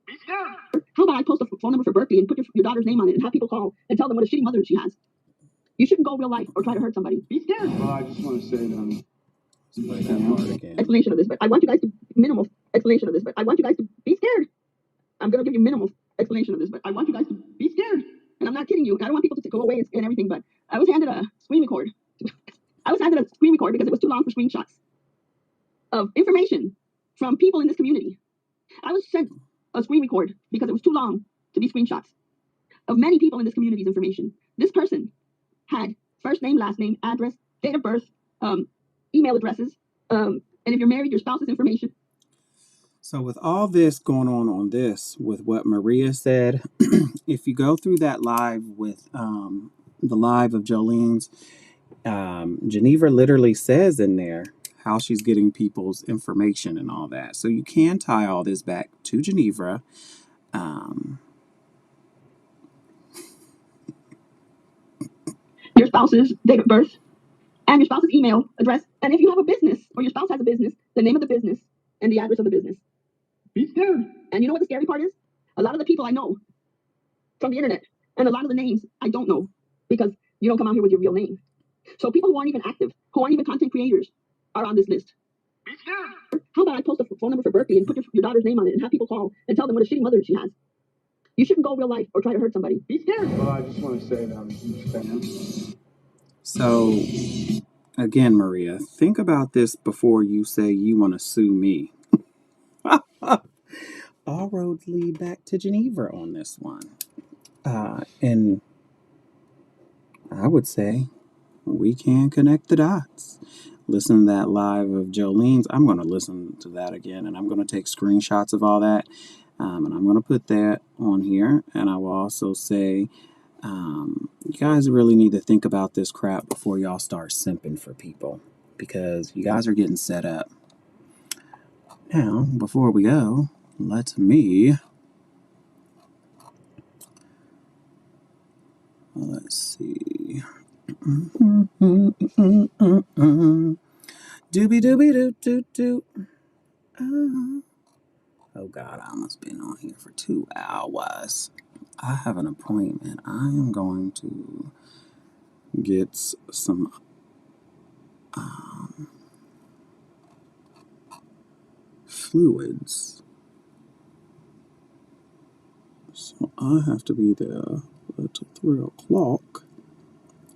Be scared. How about I post a phone number for Berkeley and put your daughter's name on it and have people call and tell them what a shitty mother she has? You shouldn't go real life or try to hurt somebody. Be scared. Well, I just want to say Play that part again. Explanation of this, but I want you guys to minimal explanation of this, but I want you guys to be scared. I'm going to give you minimal explanation of this, but I want you guys to be scared. And I'm not kidding you. I don't want people to go away and everything, but I was handed a screen record. I was handed a screen record because it was too long for screenshots of information from people in this community. I was sent a screen record because it was too long to be screenshots of many people in this community's information. This person had first name, last name, address, date of birth, email addresses, and if you're married, your spouse's information. So with all this going on this, with what Maria said, if you go through that live with the live of Jolene's, Geneva literally says in there how she's getting people's information and all that. So you can tie all this back to Geneva. Your spouse's date of birth and your spouse's email address. And if you have a business or your spouse has a business, the name of the business and the address of the business. Be scared. And you know what the scary part is? A lot of the people I know from the internet and a lot of the names I don't know because you don't come out here with your real name. So people who aren't even active, who aren't even content creators are on this list. Be scared. How about I post a phone number for Berkeley and put your daughter's name on it and have people call and tell them what a shitty mother she has? You shouldn't go real life or try to hurt somebody. Be scared. well, I just want to say that I'm a huge fan. So again, Maria, think about this before you say you want to sue me. All roads lead back to Geneva on this one. And I would say we can connect the dots. Listen to that live of Jolene's. I'm going to listen to that again, and I'm going to take screenshots of all that, and I'm going to put that on here. And I will also say, you guys really need to think about this crap before y'all start simping for people, because you guys are getting set up. Now, before we go, let's see. Doobie doobie doo doo doo. Oh God, I almost been on here for 2 hours. I have an appointment. I am going to get some fluids. So I have to be there at 3 o'clock.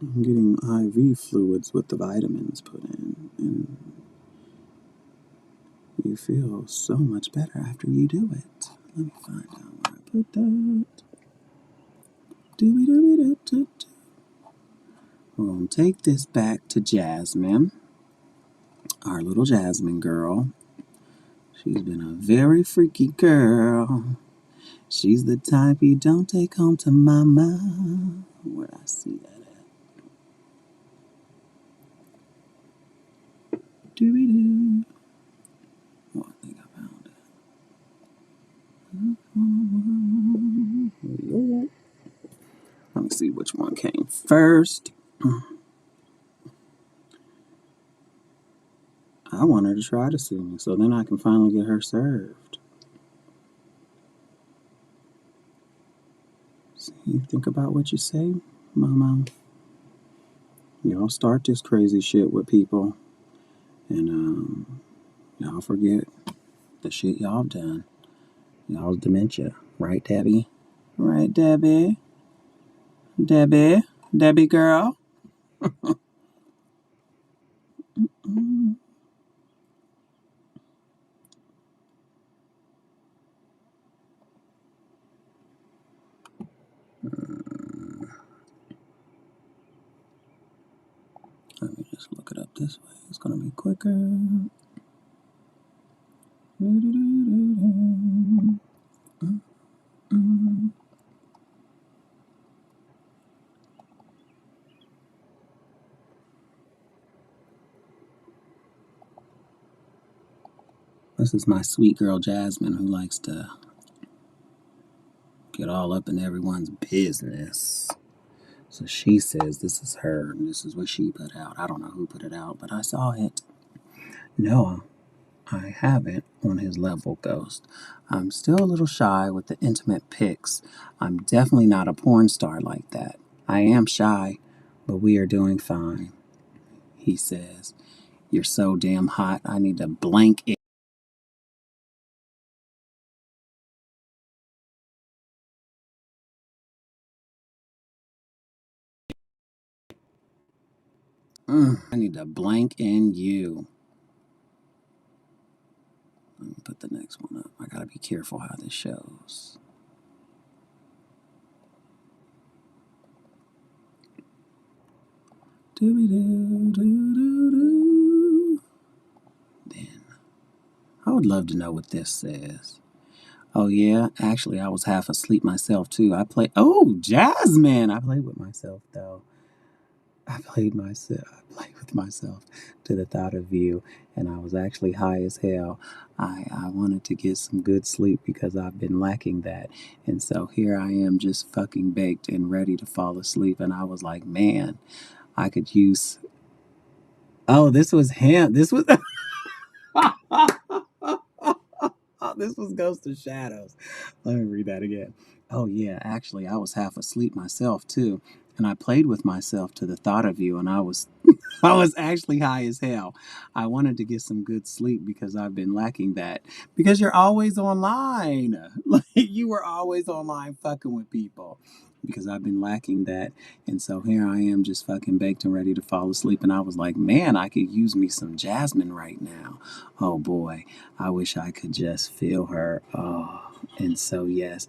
I'm getting IV fluids with the vitamins put in, and you feel so much better after you do it. Let me find out where I put that. We're going to take this back to Jasmine, our little Jasmine girl. She's been a very freaky girl. She's the type you don't take home to mama. Where'd I see that at? Doo-be-doo. Oh, I think I found it. Let me see which one came first. I want her to try to sue me so then I can finally get her served. See, think about what you say, mama. Y'all start this crazy shit with people and y'all forget the shit y'all done. Y'all's dementia. Right, Debbie? Right, Debbie? Debbie girl? Mm. Let me just look it up this way. It's gonna be quicker. This is my sweet girl Jasmine who likes to get all up in everyone's business. So she says this is her and this is what she put out. I don't know who put it out, but I saw it. No, I haven't on his level, Ghost. I'm still a little shy with the intimate pics. I'm definitely not a porn star like that. I am shy, but we are doing fine. He says, you're so damn hot, I need to blank it. I need to blank in you. Let me put the next one up. I gotta be careful how this shows. Doo-be-doo-doo-doo-doo. Then, I would love to know what this says. Oh yeah, actually I was half asleep myself too. Oh, Jasmine! I played with myself though. I played with myself to the thought of you, and I was actually high as hell. I wanted to get some good sleep because I've been lacking that. And so here I am just fucking baked and ready to fall asleep. And I was like, man, I could use. Oh, this was him. This was. This was Ghost of Shadows. Let me read that again. Oh, yeah, actually, I was half asleep myself, too. And I played with myself to the thought of you, and I was actually high as hell. I wanted to get some good sleep because I've been lacking that. Because you're always online. Like, you were always online fucking with people. Because I've been lacking that. And so here I am just fucking baked and ready to fall asleep. And I was like, man, I could use me some Jasmine right now. Oh boy, I wish I could just feel her. Oh, and so yes,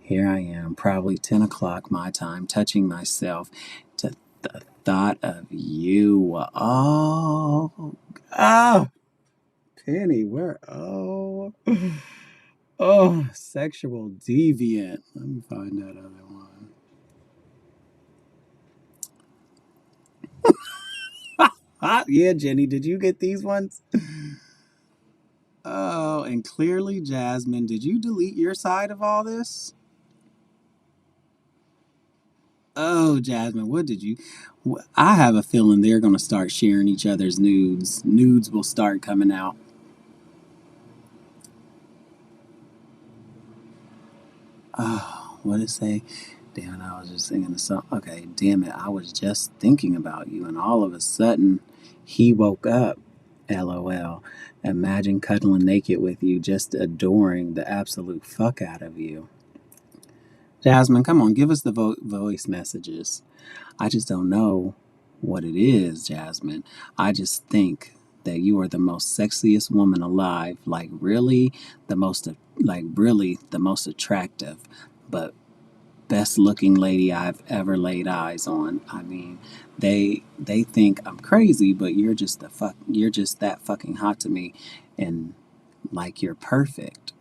here I am, probably 10 o'clock my time, touching myself to the thought of you. Oh, Penny, where? Oh, sexual deviant. Let me find that other one. Yeah, Jenny, did you get these ones? Oh, and clearly, Jasmine, did you delete your side of all this? Oh, Jasmine, what did you? I have a feeling they're going to start sharing each other's nudes. Nudes will start coming out. Oh, what did it say? Damn it, I was just singing the song. Okay, damn it, I was just thinking about you, and all of a sudden, he woke up. LOL. Imagine cuddling naked with you, just adoring the absolute fuck out of you. Jasmine, come on, give us the voice messages. I just don't know what it is, Jasmine. I just think that you are the most sexiest woman alive. Really the most attractive. But best looking lady I've ever laid eyes on. I mean, they think I'm crazy, but you're just that fucking hot to me, and like you're perfect.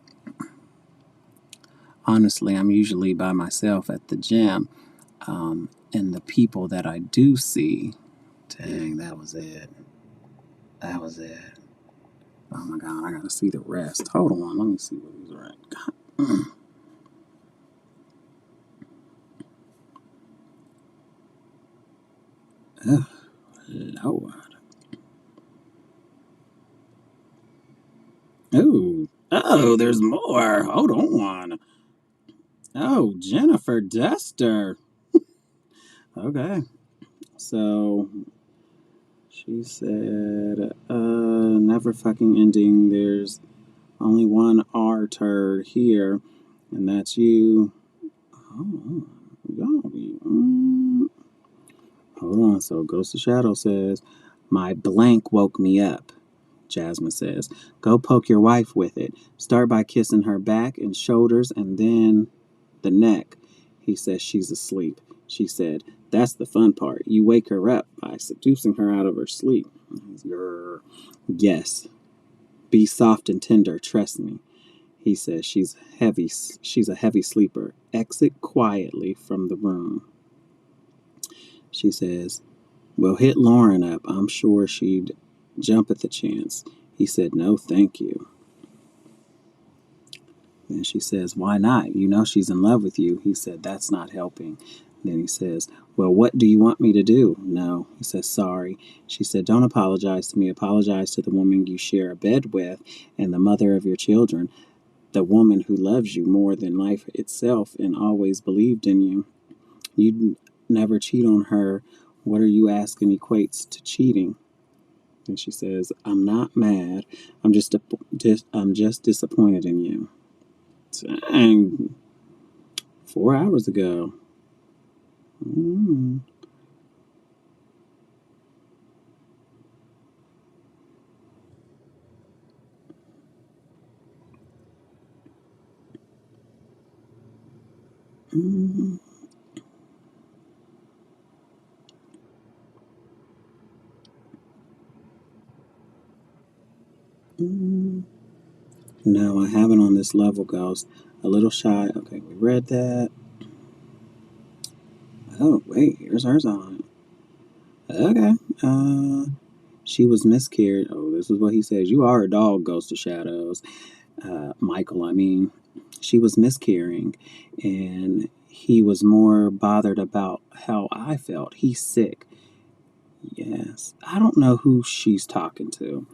Honestly, I'm usually by myself at the gym, and the people that I do see, dang, that was it. That was it. Oh my God, I gotta see the rest. Hold on, let me see what these are at. God. Oh, Lord. Oh, there's more. Hold on. Oh, Jennifer Dester. Okay. So she said, never fucking ending. There's only one R turd here, and that's you. Oh, hold on. So Ghost of Shadow says, my blank woke me up. Jasmine says, go poke your wife with it. Start by kissing her back and shoulders and then the neck. He says she's asleep. She said, that's the fun part. You wake her up by seducing her out of her sleep. Grr. Yes. Be soft and tender, trust me. He says she's a heavy sleeper. Exit quietly from the room. She says, well, hit Lauren up. I'm sure she'd jump at the chance. He said, no, thank you. And she says, why not? You know she's in love with you. He said, that's not helping. Then he says, well, what do you want me to do? No. He says, sorry. She said, don't apologize to me. Apologize to the woman you share a bed with and the mother of your children, the woman who loves you more than life itself and always believed in you. You'd never cheat on her. What are you asking equates to cheating? And she says, I'm not mad. I'm just disappointed in you. Dang. 4 hours ago. Mm. Mm. Mm. No, I haven't on this level, Ghost. A little shy. Okay, we read that. Oh, wait, here's hers on. Okay. She was miscarried. Oh, this is what he says. You are a dog, Ghost of Shadows. Michael, I mean. She was miscarrying, and he was more bothered about how I felt. He's sick. Yes. I don't know who she's talking to.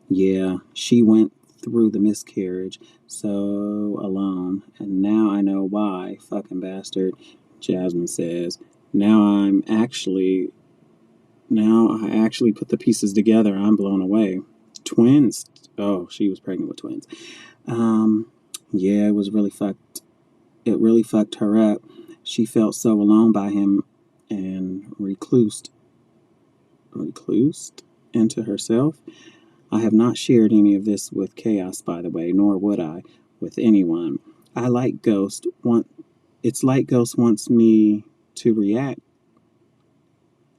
Yeah, she went through the miscarriage so alone, and now I know why, fucking bastard. Jasmine says, now I actually put the pieces together. I'm blown away. Twins. Oh, she was pregnant with twins. Yeah, it was really fucked. It really fucked her up. She felt so alone by him and reclused into herself. I have not shared any of this with Chaos, by the way, nor would I with anyone. I like Ghost. It's like Ghost wants me to react.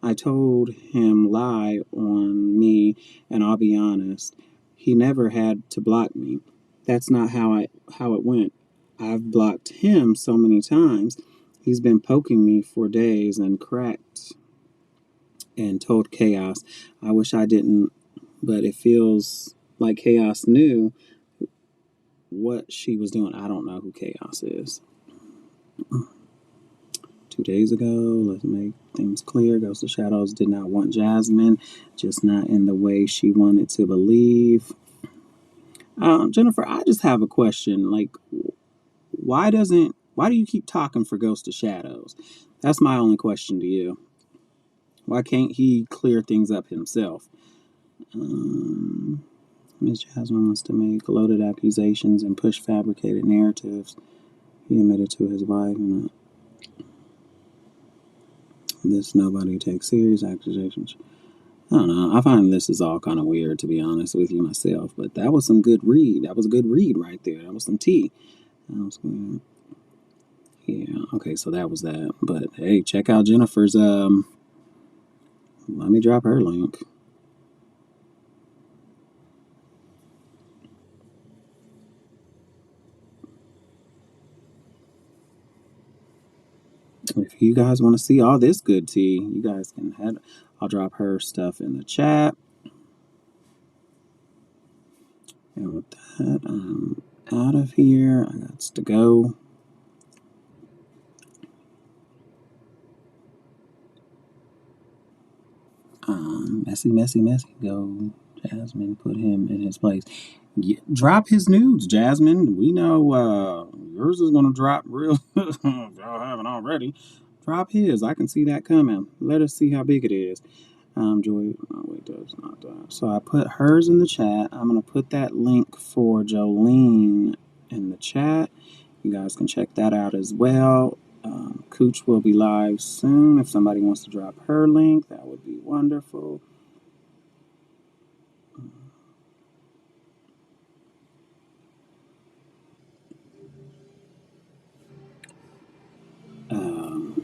I told him lie on me, and I'll be honest, he never had to block me. That's not how it went. I've blocked him so many times. He's been poking me for days and cracked and told Chaos. I wish I didn't, but it feels like Chaos knew what she was doing. I don't know who Chaos is. 2 days ago, let's make things clear. Ghost of Shadows did not want Jasmine, just not in the way she wanted to believe. Jennifer, I just have a question. Like, why do you keep talking for Ghost of Shadows? That's my only question to you. Why can't he clear things up himself? Ms. Jasmine wants to make loaded accusations and push fabricated narratives. He admitted to his wife and this nobody takes serious accusations. I don't know. I find this is all kind of weird, to be honest with you myself. But that was some good read. That was a good read right there. That was some tea. That was good. Yeah, okay, so that was that. But hey, check out Jennifer's let me drop her link. If you guys want to see all this good tea, you guys can head. I'll drop her stuff in the chat. And with that, I'm out of here. I got to go. Messy. Go, Jasmine. Put him in his place. Drop his nudes, Jasmine. We know yours is gonna drop real. If y'all haven't already, drop his. I can see that coming. Let us see how big it is. Joy. Oh wait, does not that. So I put hers in the chat. I'm gonna put that link for Jolene in the chat. You guys can check that out as well. Cooch will be live soon. If somebody wants to drop her link, that would be wonderful.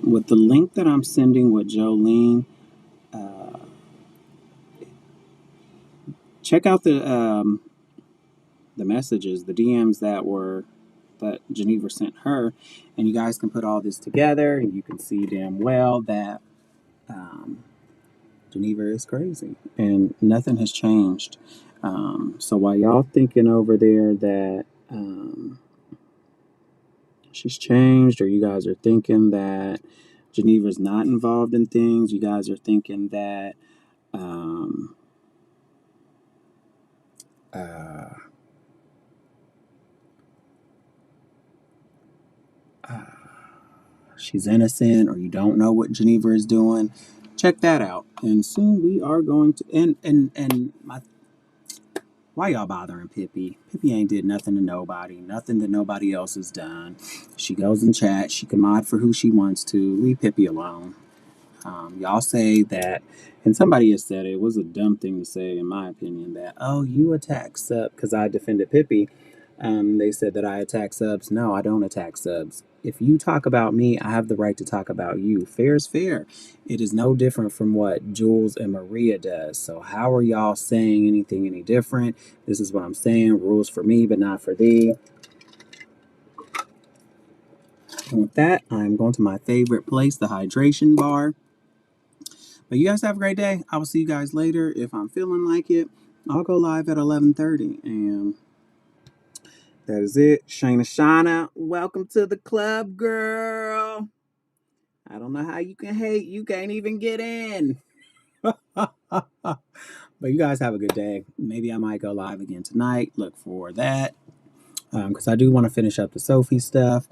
With the link that I'm sending with Jolene, check out the messages, the DMs that Geneva sent her, and you guys can put all this together, and you can see damn well that Geneva is crazy, and nothing has changed. So while y'all thinking over there that she's changed, or you guys are thinking that Geneva's not involved in things, you guys are thinking that she's innocent, or you don't know what Geneva is doing, check that out. And soon we are going to and my why y'all bothering Pippi? Pippi ain't did nothing to nobody, nothing that nobody else has done. She goes in chat, she can mod for who she wants to. Leave Pippi alone. Y'all say that, and somebody has said it was a dumb thing to say, in my opinion, that, oh, you attack sub, because I defended Pippi. They said that I attack subs. No, I don't attack subs. If you talk about me, I have the right to talk about you. Fair is fair. It is no different from what Jules and Maria does. So how are y'all saying anything any different? This is what I'm saying. Rules for me, but not for thee. And with that, I'm going to my favorite place, the hydration bar. But you guys have a great day. I will see you guys later. If I'm feeling like it, I'll go live at 11:30. And that is it. Shayna Shauna, welcome to the club, girl. I don't know how you can hate. You can't even get in. But you guys have a good day. Maybe I might go live again tonight. Look for that. Because I do want to finish up the Sophie stuff.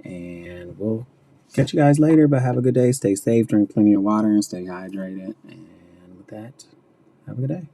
And we'll catch you guys later. But have a good day. Stay safe. Drink plenty of water and stay hydrated. And with that, have a good day.